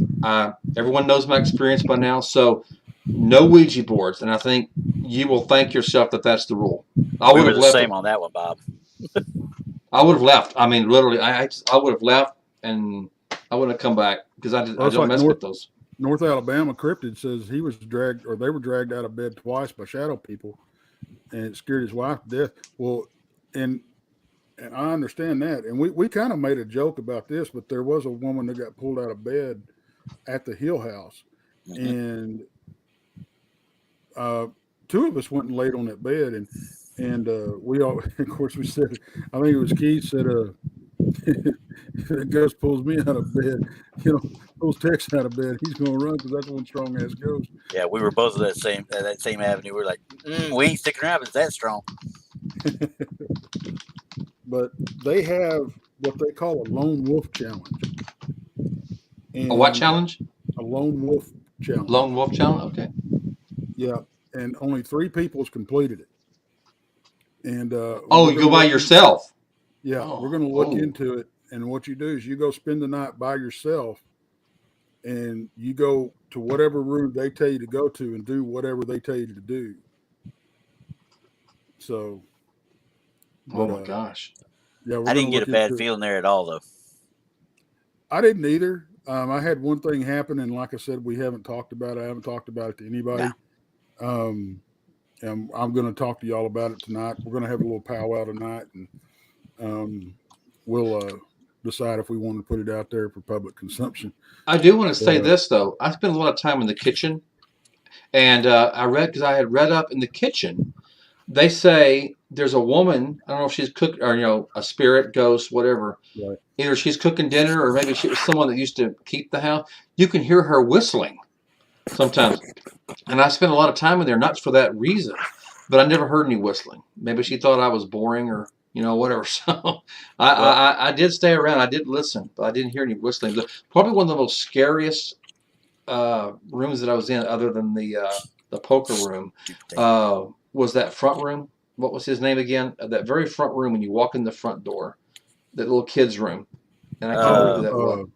everyone knows my experience by now. So no Ouija boards. And I think you will thank yourself that that's the rule. We were the same on that one, Bob. I would have left. I mean, literally, I would have left, and I wouldn't have come back, because I don't mess with those. North Alabama Cryptid says they were dragged out of bed twice by shadow people, and it scared his wife to death. Well, and I understand that, and we kind of made a joke about this, but there was a woman that got pulled out of bed at the Hill House, and 2 of us went and laid on that bed, and we all, of course, we said, I think it was Keith said, if Ghost pulls me out of bed, pulls Tex out of bed, he's going to run, because that's one strong ass ghost. Yeah, we were both at that same avenue. We were like, we ain't sticking around if it's that strong. But they have what they call a lone wolf challenge. And a what challenge? A lone wolf challenge. Lone wolf challenge? Okay. Yeah, and only 3 people's completed it. And you go by yourself? Yeah, we're going to look into it. And what you do is you go spend the night by yourself, and you go to whatever room they tell you to go to and do whatever they tell you to do. So. Oh my gosh. Yeah, I didn't get a bad feeling there at all, though. I didn't either. I had one thing happen, and like I said, we haven't talked about it. I haven't talked about it to anybody. No. And I'm going to talk to y'all about it tonight. We're going to have a little powwow tonight, and we'll decide if we want to put it out there for public consumption. I do want to say this, though. I spent a lot of time in the kitchen, and because I had read up in the kitchen, they say there's a woman, I don't know if she's cooked or, a spirit, ghost, whatever. Right. Either she's cooking dinner, or maybe she was someone that used to keep the house. You can hear her whistling sometimes. And I spent a lot of time in there, not for that reason, but I never heard any whistling. Maybe she thought I was boring or, whatever. So I did stay around. I did listen, but I didn't hear any whistling. Probably one of the most scariest rooms that I was in, other than the poker room, was that front room. What was his name again? That very front room when you walk in the front door, that little kid's room. And I can't remember who that was.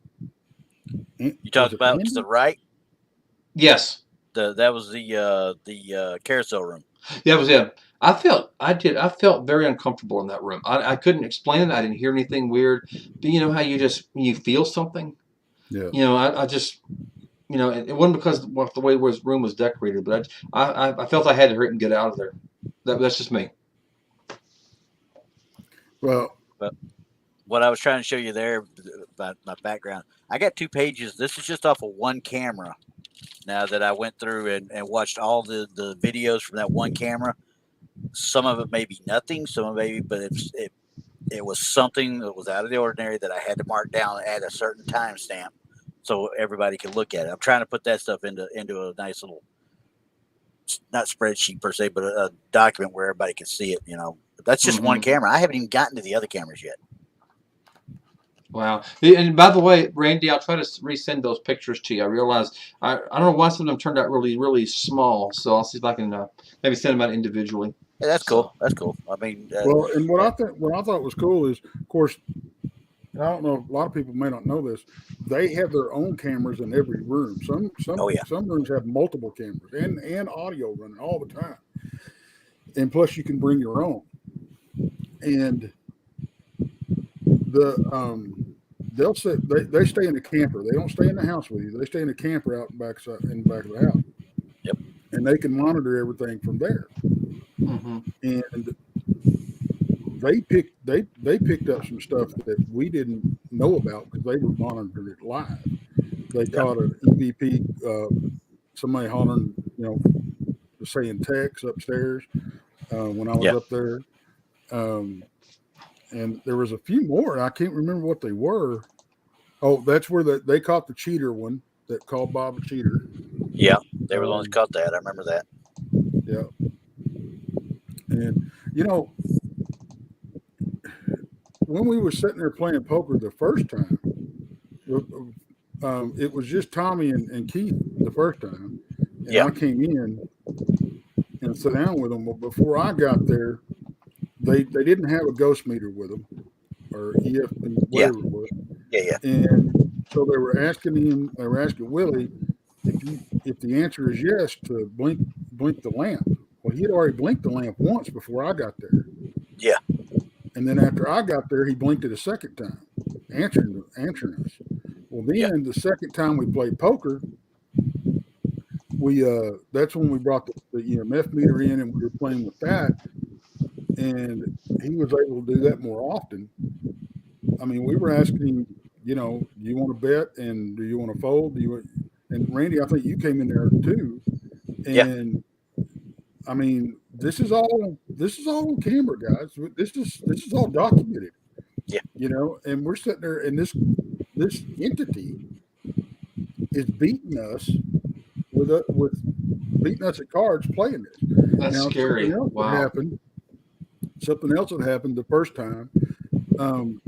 You talked about to the right? Yes. That was the carousel room. Yeah, it was him. I felt very uncomfortable in that room. I couldn't explain it. I didn't hear anything weird. But you know how you feel something? Yeah. I just, it wasn't because of the way his room was decorated, but I felt I had to hurry and get out of there. That's just me. Well, but what I was trying to show you there about my background, I got 2 pages. This is just off of one camera. Now that I went through and watched all the videos from that one camera, some of it may be nothing, some of it, but it was something that was out of the ordinary that I had to mark down at a certain timestamp so everybody could look at it. I'm trying to put that stuff into a nice little, not spreadsheet per se, but a document where everybody can see it. But that's just one camera. I haven't even gotten to the other cameras yet. Wow. And by the way, Randy, I'll try to resend those pictures to you. I realize I don't know why some of them turned out really, really small. So I'll see if I can maybe send them out individually. Yeah, that's cool. So, That's cool. I mean, Well, and what I thought was cool is, of course, I don't know. A lot of people may not know this. They have their own cameras in every room. oh yeah, Some rooms have multiple cameras and audio running all the time. And plus, you can bring your own. And they'll sit. They stay in the camper. They don't stay in the house with you. They stay in the camper out in the back of the house. Yep. And they can monitor everything from there. mm-hmm. And they picked up some stuff that we didn't know about because they were monitoring it live. They caught an EVP, somebody hollering, saying text upstairs when I was up there. And there was a few more. I can't remember what they were. Oh, that's where they caught the cheater one that called Bob a cheater. Yeah, they were the ones that caught that. I remember that. Yeah. And, when we were sitting there playing poker the first time, it was just Tommy and Keith the first time. And I came in and sat down with them. But before I got there, they didn't have a ghost meter with them or EF, whatever it was. Yeah. And so they were asking Willie if the answer is yes to blink the lamp. Well, he had already blinked the lamp once before I got there. Yeah. And then after I got there, he blinked it a second time, answering us. Well, then the second time we played poker, that's when we brought the EMF meter in and we were playing with that. And he was able to do that more often. I mean, we were asking him, do you want to bet and do you want to fold? And Randy, I think you came in there too. And I mean, this is all on camera, guys. This is all documented. Yeah. And we're sitting there, and this entity is beating us with beating us at cards playing this. That's now, scary. Wow. Something else had happened the first time.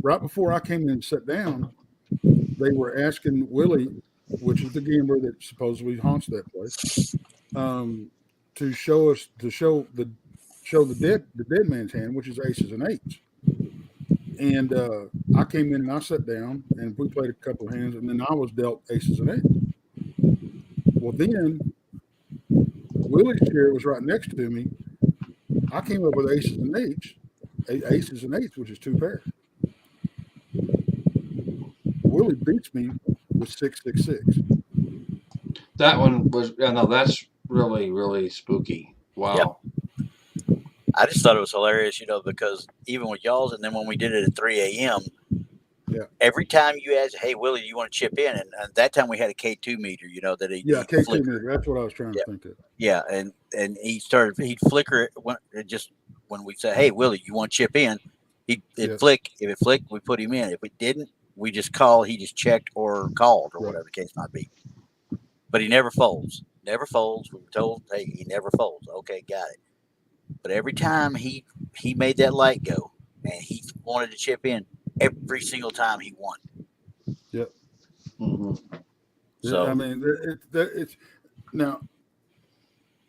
Right before I came in and sat down, they were asking Willie, which is the gambler that supposedly haunts that place, to show the dead man's hand, which is aces and eights. And I came in and I sat down and we played a couple of hands, and then I was dealt aces and eights. Well, then Willie's chair was right next to me. I came up with aces and eights, which is two pairs. Willie beats me with 666. That one was that's really, really spooky. Wow. Yep. I just thought it was hilarious, because even with y'all's, and then when we did it at 3 a.m., every time you asked, hey, Willie, do you want to chip in? And that time we had a K2 meter, that he K2 meter. That's what I was trying to think of. Yeah, and he'd flicker it when we said, hey, Willie, you want to chip in? It'd flick. If it flicked, we put him in. If it didn't, we just called. He just checked or called or whatever the case might be. But he never folds. Never folds. We were told, hey, he never folds. Okay, got it. But every time he made that light go and he wanted to chip in, every single time he won. Yep. Mm-hmm. So I mean, it's now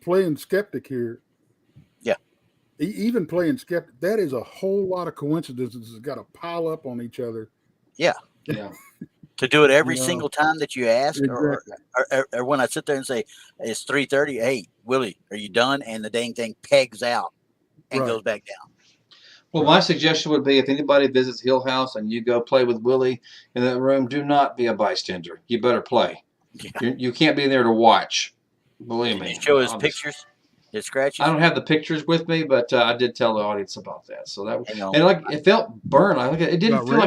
playing skeptic here. Yeah. Even playing skeptic, that is a whole lot of coincidences that's got to pile up on each other. Yeah. Yeah. To do it every single time that you ask, exactly. or when I sit there and say it's 3:30, hey Willie, are you done? And the dang thing pegs out and goes back down. Well, my suggestion would be if anybody visits Hill House and you go play with Willie in that room, do not be a bystander. You better play. Yeah. You can't be there to watch. Believe me. Can you show his pictures, his scratches? I don't have the pictures with me, but I did tell the audience about that. So that and it felt burned. It didn't feel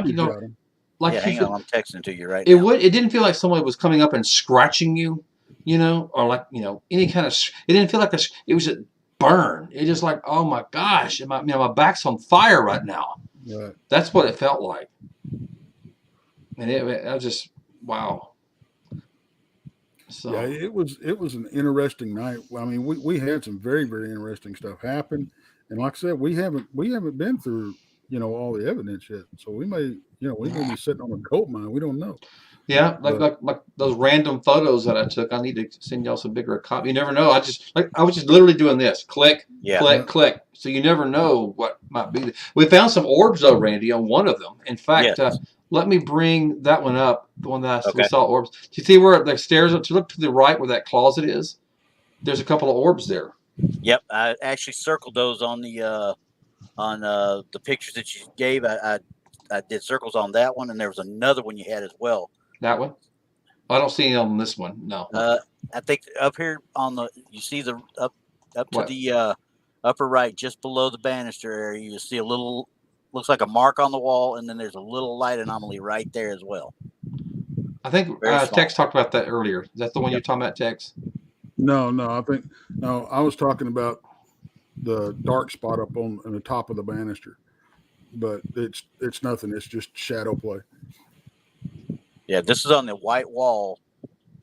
like hang on, I'm texting to you right now. It didn't feel like someone was coming up and scratching you, or like any kind of. It didn't feel like it was a burn. It just like, oh my gosh, my back's on fire right now. Right. That's what it felt like, and I was just wow. So yeah, it was an interesting night. I mean, we had some very, very interesting stuff happen, and like I said, we haven't been through all the evidence yet. So we may be sitting on a gold mine. We don't know. Yeah, But like those random photos that I took. I need to send y'all some bigger copy. You never know. I was just literally doing this, click, Yeah. click, click. So you never know what might be. We found some orbs though, Randy, on one of them. In fact, Yes. let me bring that one up. The one that we Okay. saw orbs. Do you see where the stairs? To look to the right where that closet is. There's a couple of orbs there. Yep. I actually circled those on the pictures that you gave. I did circles on that one, and there was another one you had as well. That one. I don't see it on this one. No. I think up here you see the up to What? the upper right, just below the banister area, you see a little, looks like a mark on the wall, and then there's a little light anomaly right there as well. I think Tex talked about that earlier. Is that the one you're talking about, Tex? no, I was talking about the dark spot up on the top of the banister, but it's nothing. It's just shadow play. Yeah, this is on the white wall.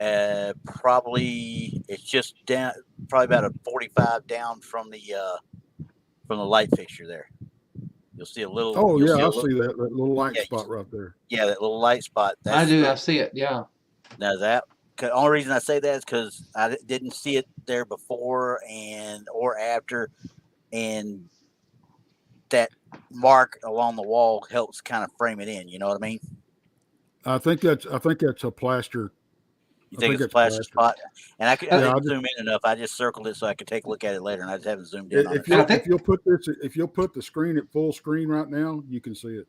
Probably it's just down, probably about a 45 down from the light fixture there. You'll see a little. Oh yeah, I see see that little light spot right there. Yeah, that little light spot. I do. I see it. Yeah. Now the only reason I say that is because I didn't see it there before or after, and that mark along the wall helps kind of frame it in. You know what I mean? I think that's a plaster. You think it's a plaster spot? And I didn't zoom in enough. I just circled it so I could take a look at it later, and I just haven't zoomed in on it. If you'll put the screen at full screen right now, you can see it.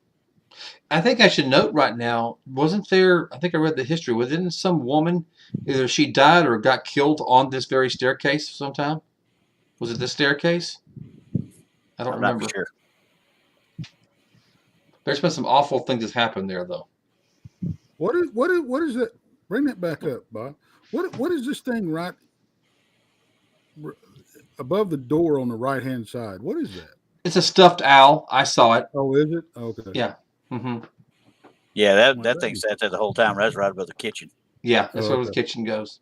I think I should note right now, wasn't there, I think I read the history, wasn't some woman, either she died or got killed on this very staircase sometime? Was it this staircase? I don't remember. Not sure. There's been some awful things that's happened there, though. What is it? Bring that back up, Bob. What is this thing right above the door on the right hand side? What is that? It's a stuffed owl. I saw it. Oh, is it? Okay. Yeah. Mm-hmm. Yeah, that thing sat there the whole time. That's right above the kitchen. Yeah, that's where the kitchen goes.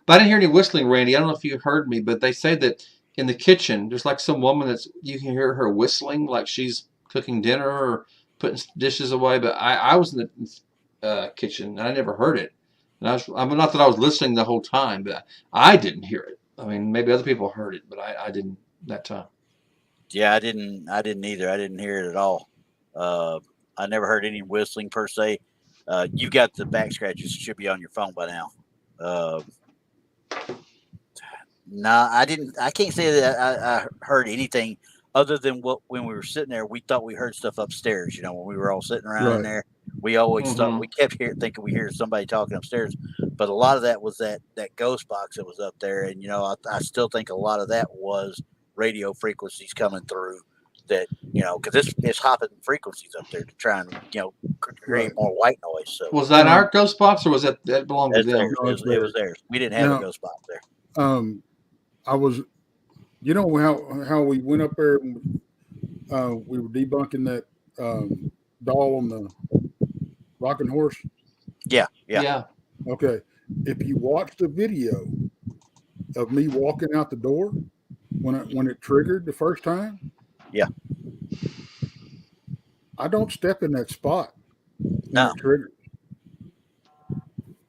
But I didn't hear any whistling, Randy. I don't know if you heard me, but they say that in the kitchen, there's like some woman you can hear her whistling like she's cooking dinner or putting dishes away. But I was in the kitchen and I never heard it. And not that I was listening the whole time, but I didn't hear it. I mean, maybe other people heard it, but I didn't that time. Yeah, I didn't either. I didn't hear it at all. I never heard any whistling per se. You got the back scratches. Should be on your phone by now. Nah, I didn't. I can't say that I heard anything other than when we were sitting there. We thought we heard stuff upstairs. You know, when we were all sitting around in there, we always thought we kept thinking we hear somebody talking upstairs. But a lot of that was that ghost box that was up there, and I still think a lot of that was radio frequencies coming through. That because it's hopping frequencies up there to try and create more white noise. So was that our ghost box or was that belonged to them? It was theirs. We didn't have a ghost box there. I was, how we went up there and we were debunking that doll on the rocking horse. Yeah. Okay, if you watch the video of me walking out the door when it triggered the first time. Yeah. I don't step in that spot. No.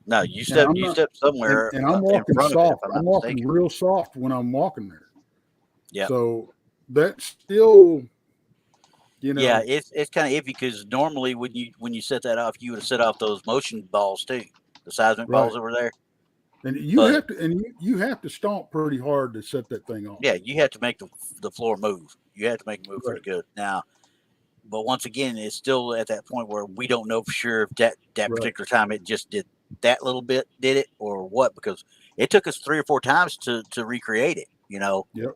No, you step somewhere. And I'm walking soft. I'm walking real soft when I'm walking there. Yeah. So that's still, Yeah, it's kind of iffy because normally when you set that off, you would have set off those motion balls too, the seismic balls that were there. And you have to stomp pretty hard to set that thing off. Yeah, you have to make the floor move. You have to make it move pretty good. Now, but once again, it's still at that point where we don't know for sure if that particular time it just did that little bit, did it or what, because it took us 3 or 4 times to recreate it. Yep.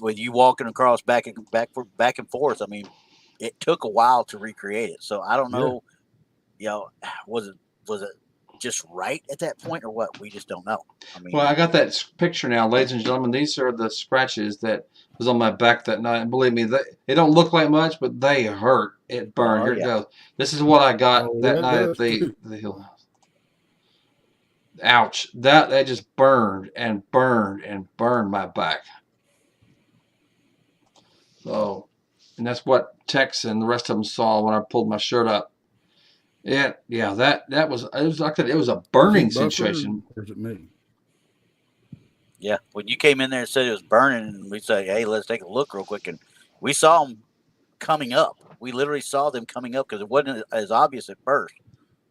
With you walking across back and forth. I mean, it took a while to recreate it. So I don't know. Was it just right at that point or what? We just don't know. I mean, well, I got that picture now, ladies and gentlemen. These are the scratches that was on my back that night. And believe me, they don't look like much, but they hurt. It burned. Here it goes. This is what I got that night at the Hill House. Ouch. That just burned and burned and burned my back. So and that's what Tex and the rest of them saw when I pulled my shirt up. Yeah, that was it was like it was a Is burning it buffering sensation. or is it me? Yeah, when you came in there and said it was burning, and we said, "Hey, let's take a look real quick," and we saw them coming up. We literally saw them coming up because it wasn't as obvious at first.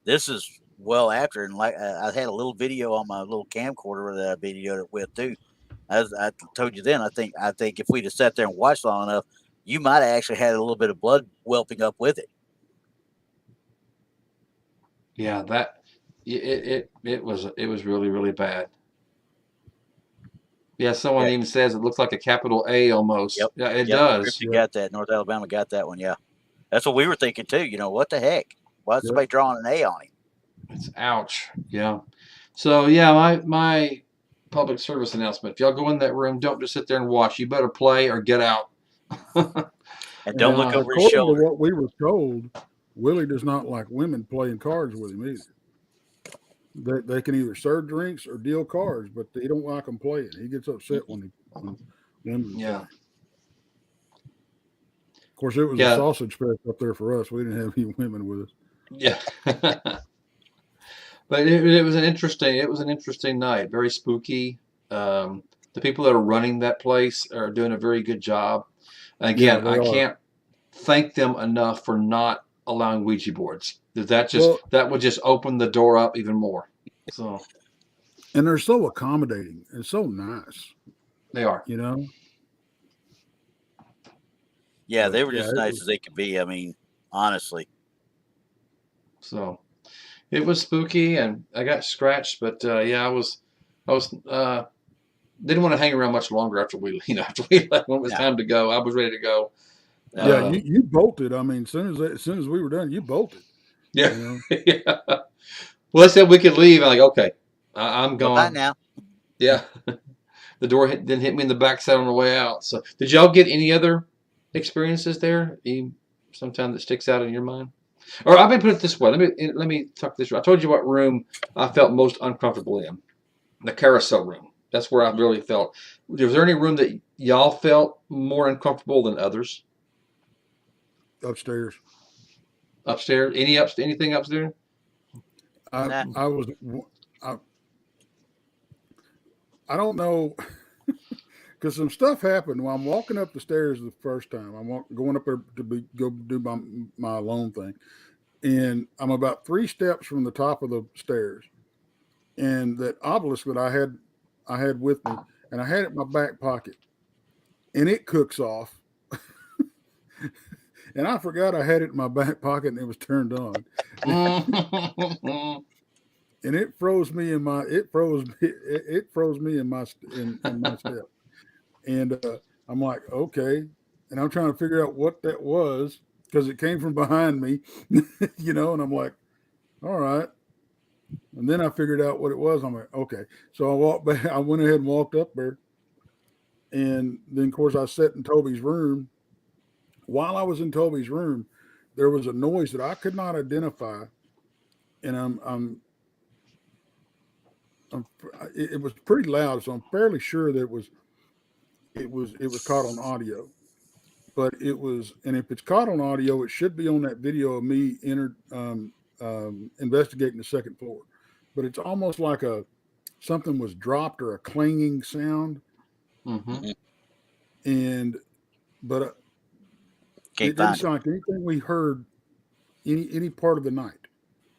This is well after, and like I had a little video on my little camcorder that I videoed it with too. As I told you then, I think if we'd have sat there and watched long enough, you might have actually had a little bit of blood whelping up with it. Yeah, it was really really bad. Yeah, someone Yeah. even says it looks like a capital A almost. Yep. Yeah, it Yep. does. Griffin got that. North Alabama got that one. Yeah. That's what we were thinking too. You know, what the heck? Why is Yep. somebody drawing an A on him? It's ouch. Yeah. So yeah, my public service announcement. If y'all go in that room, don't just sit there and watch. You better play or get out. And don't look Yeah. over his According to shoulder. what we were told, Willie does not like women playing cards with him either. They can either serve drinks or deal cards, but they don't like them playing. He gets upset when women Yeah. play. Of course, it was a Yeah. sausage fest up there for us. We didn't have any women with us. Yeah. But it was an interesting night. Very spooky. The people that are running that place are doing a very good job. Again, Yeah, I they are. can't thank them enough for not allowing Ouija boards. That would just open the door up even more. So And they're so accommodating and so nice, they are. you know. Yeah, But, they were yeah, just it nice was- as they could be. I mean, honestly. So it was spooky, and I got scratched, but yeah, I was didn't want to hang around much longer after we left when it was Yeah. time to go. I was ready to go. Yeah, you bolted. I mean, as soon as we were done, you bolted. Yeah. You know? Yeah. Well, they said we could leave. I'm like, okay, I'm Bye gone. now. Yeah. The door didn't hit me in the backside on the way out. So, did y'all get any other experiences there? Sometime that sticks out in your mind? Or I may put it this way. Let me talk this. I told you what room I felt most uncomfortable in. The carousel room. That's where I really felt. Was there any room that y'all felt more uncomfortable than others? Upstairs. Upstairs? Anything upstairs? Nah. I don't know, because some stuff happened while I'm walking up the stairs the first time. I'm going up there to go do my alone thing, and I'm about 3 steps from the top of the stairs, and that obelisk that I had with me, and I had it in my back pocket, and it cooks off. And I forgot I had it in my back pocket and it was turned on. And it froze me in my step. And I'm like, okay. And I'm trying to figure out what that was because it came from behind me, and I'm like, all right. And then I figured out what it was. I'm like, okay. So I walked back. I went ahead and walked up there. And then, of course, I sat in Toby's room. While I was in Toby's room, there was a noise that I could not identify. And it was pretty loud, so I'm fairly sure that it was caught on audio. But it was, and if it's caught on audio, it should be on that video of me investigating the second floor. But it's almost like something was dropped or a clanging sound. Mm-hmm. But Can't it didn't find it. sound like anything we heard any part of the night.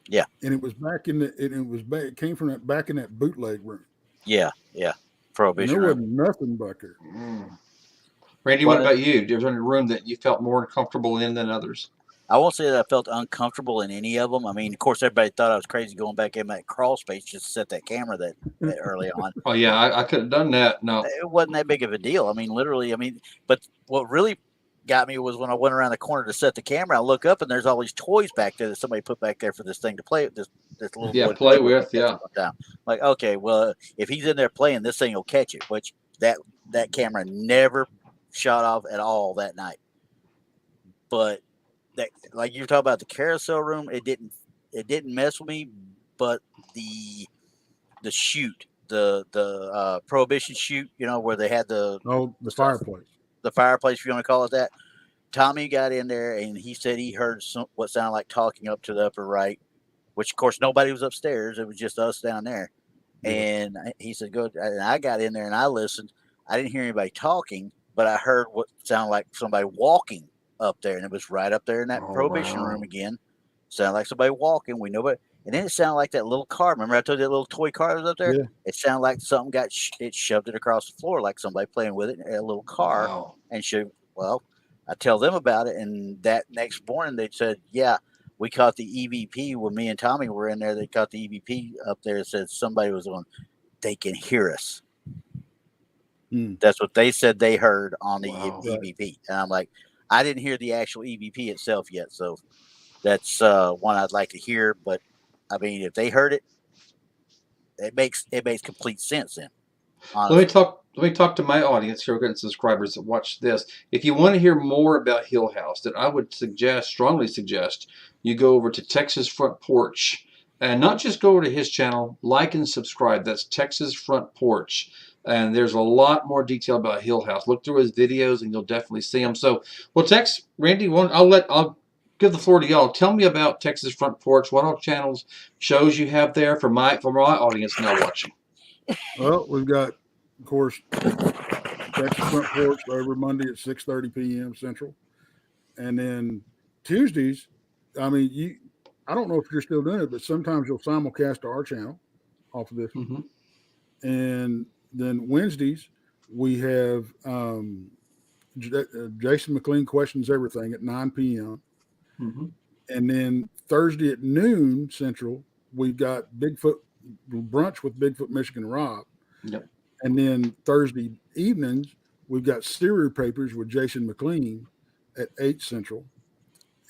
Yeah. And it was back in it came from back in that bootleg room. Yeah. And Prohibition there room. wasn't nothing back there. Randy, what about you? Was there any room that you felt more uncomfortable in than others? I won't say that I felt uncomfortable in any of them. I mean, of course, everybody thought I was crazy going back in that crawl space just to set that camera that early on. Oh yeah, I could have done that. No. It wasn't that big of a deal. I mean, literally, but what really got me was when I went around the corner to set the camera, I look up and there's all these toys back there that somebody put back there for this thing to play with, this little boy play with. Yeah. Like, okay, well, if he's in there playing, this thing will catch it, which that camera never shot off at all that night. But that, like you were talking about the carousel room, it didn't mess with me, but the chute, the prohibition chute, where they had the fireplace. The fireplace, if you want to call it that. Tommy got in there and he said he heard what sounded like talking up to the upper right, which of course nobody was upstairs. It was just us down there. Yeah. And he said, "Go." And I got in there and I listened. I didn't hear anybody talking, but I heard what sounded like somebody walking up there, and it was right up there in that prohibition room again. Sounded like somebody walking. We know, but and then it sounded like that little car. Remember I told you that little toy car was up there? Yeah. It sounded like something got it shoved it across the floor, like somebody playing with it in a little car. Wow. And well, I tell them about it, and that next morning they said, yeah, we caught the EVP when me and Tommy were in there. They caught the EVP up there and said somebody was on. They can hear us. That's what they said they heard on the EVP. And I'm like, I didn't hear the actual EVP itself yet, so that's one I'd like to hear. But I mean, if they heard it, it makes complete sense then. Honestly. Let me talk to my audience here, and subscribers that watch this. If you want to hear more about Hill House, then I would strongly suggest you go over to Texas Front Porch, and not just go over to his channel, like and subscribe. That's Texas Front Porch, and there's a lot more detail about Hill House. Look through his videos, and you'll definitely see them. So, well, Tex, Randy, I'll give the floor to y'all. Tell me about Texas Front Porch. What all channels, shows you have there for my audience now watching? Well, we've got, of course, Texas Front Porch every Monday at 6:30 p.m. Central, and then Tuesdays. I mean, I don't know if you're still doing it, but sometimes you'll simulcast to our channel off of this. And then Wednesdays we have Jason McLean Questions Everything at 9 p.m. And then Thursday at noon Central, we've got Bigfoot Brunch with Bigfoot Michigan Rob. Yep. And then Thursday evenings, we've got Serial Papers with Jason McLean at 8 Central.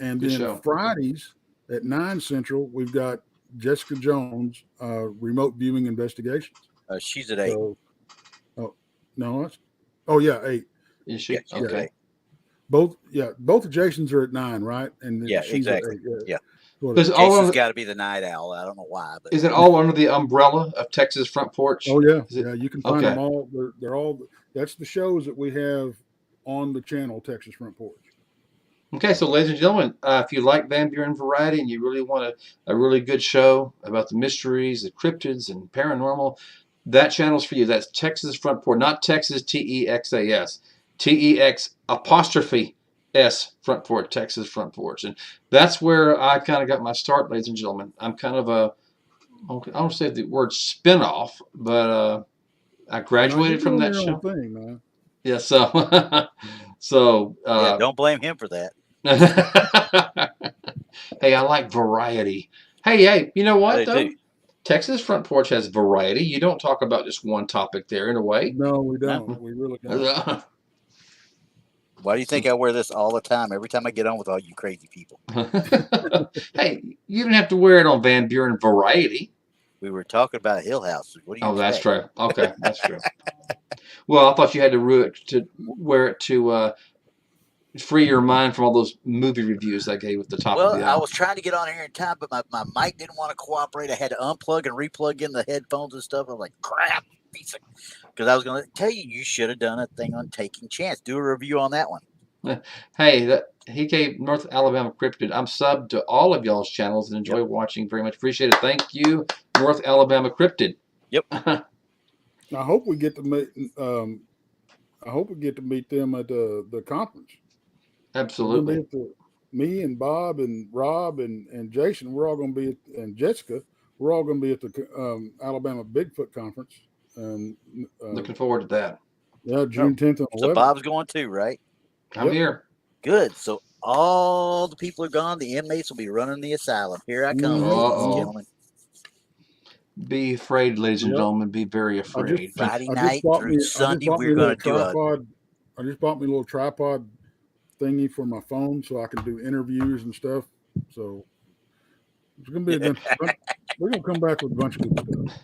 And then Fridays at 9 Central, we've got Jessica Jones, Remote Viewing Investigations. She's at 8. No, 8. Is she? Yeah, okay. Both of Jason's are at 9, right? And she's exactly. At 8, yeah. Jason's got to be the night owl. I don't know why, but is it all under the umbrella of Texas Front Porch? Oh yeah, you can find them all. They're all. That's the shows that we have on the channel, Texas Front Porch. Okay, so ladies and gentlemen, if you like Van Buren variety and you really want a really good show about the mysteries, the cryptids, and paranormal, that channel's for you. That's Texas Front Porch, not Texas TEXAS, TEX''S Front Porch, Texas Front Porch, and that's where I kind of got my start, ladies and gentlemen. I'm kind of I don't say the word spinoff, but I graduated from that show. Thing, man. Yeah, so don't blame him for that. Hey, I like variety. Hey, you know what though? Do. Texas Front Porch has variety. You don't talk about just one topic there in a way. No, we don't. We really don't. Why do you think I wear this all the time? Every time I get on with all you crazy people. Hey, you didn't have to wear it on Van Buren variety. We were talking about Hill House. What do you that's true. Okay, that's true. Well, I thought you had to wear it to free your mind from all those movie reviews I gave at the top of the hour. I was trying to get on here in time, but my mic didn't want to cooperate. I had to unplug and replug in the headphones and stuff. I was like, crap. Because I was going to tell you should have done a thing on Taking Chance. Do a review on that one. Hey, he gave North Alabama Cryptid. I'm subbed to all of y'all's channels and enjoy watching. Very much appreciate it. Thank you, North Alabama Cryptid. Yep. I hope we get to meet. I hope we get to meet them at the conference. Absolutely. Me and Bob and Rob and Jason, we're all going to be and Jessica, we're all going to be at the Alabama Bigfoot conference. Looking forward to that. Yeah, June 10th and 11th. So Bob's going too, right? I'm here. Good. So all the people are gone. The inmates will be running the asylum. Here I come, ladies and gentlemen. Be afraid, ladies and gentlemen. Be very afraid. Friday night through Sunday, we're going to do I just bought me a little tripod thingy for my phone so I can do interviews and stuff. So it's going to be we're going to come back with a bunch of good stuff.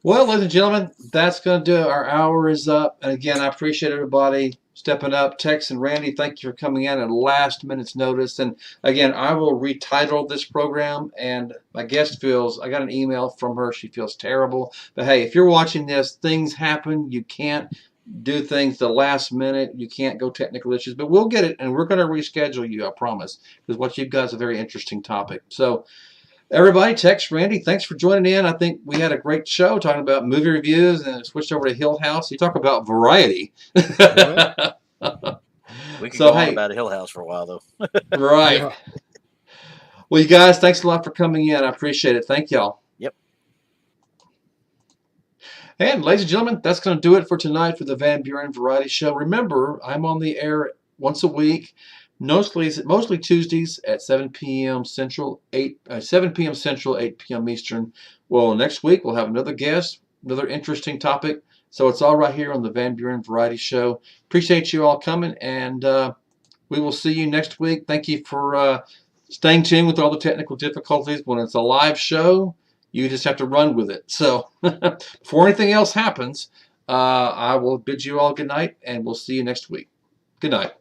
Well, ladies and gentlemen, that's going to do it. Our hour is up. And again, I appreciate everybody stepping up. Tex and Randy, thank you for coming in at last minute's notice. And again, I will retitle this program. And my guest I got an email from her. She feels terrible. But hey, if you're watching this, things happen. You can't do things the last minute. You can't go technical issues, but we'll get it, and we're going to reschedule you, I promise, because what you've got is a very interesting topic. So everybody, text Randy. Thanks for joining in. I think we had a great show talking about movie reviews, and switched over to Hill House. You talk about variety. Yeah. We could So, go on hey. about a Hill House for a while, though. Right. Yeah. Well, you guys, thanks a lot for coming in. I appreciate it. Thank y'all. Yep. And ladies and gentlemen, that's going to do it for tonight for the Van Buren Variety Show. Remember, I'm on the air once a week, mostly Tuesdays at 7 p.m. Central, 7 p.m. Central, 8 p.m. Eastern. Well, next week we'll have another guest, another interesting topic. So it's all right here on the Van Buren Variety Show. Appreciate you all coming, and we will see you next week. Thank you for staying tuned with all the technical difficulties. When it's a live show, you just have to run with it. So before anything else happens, I will bid you all good night, and we'll see you next week. Good night.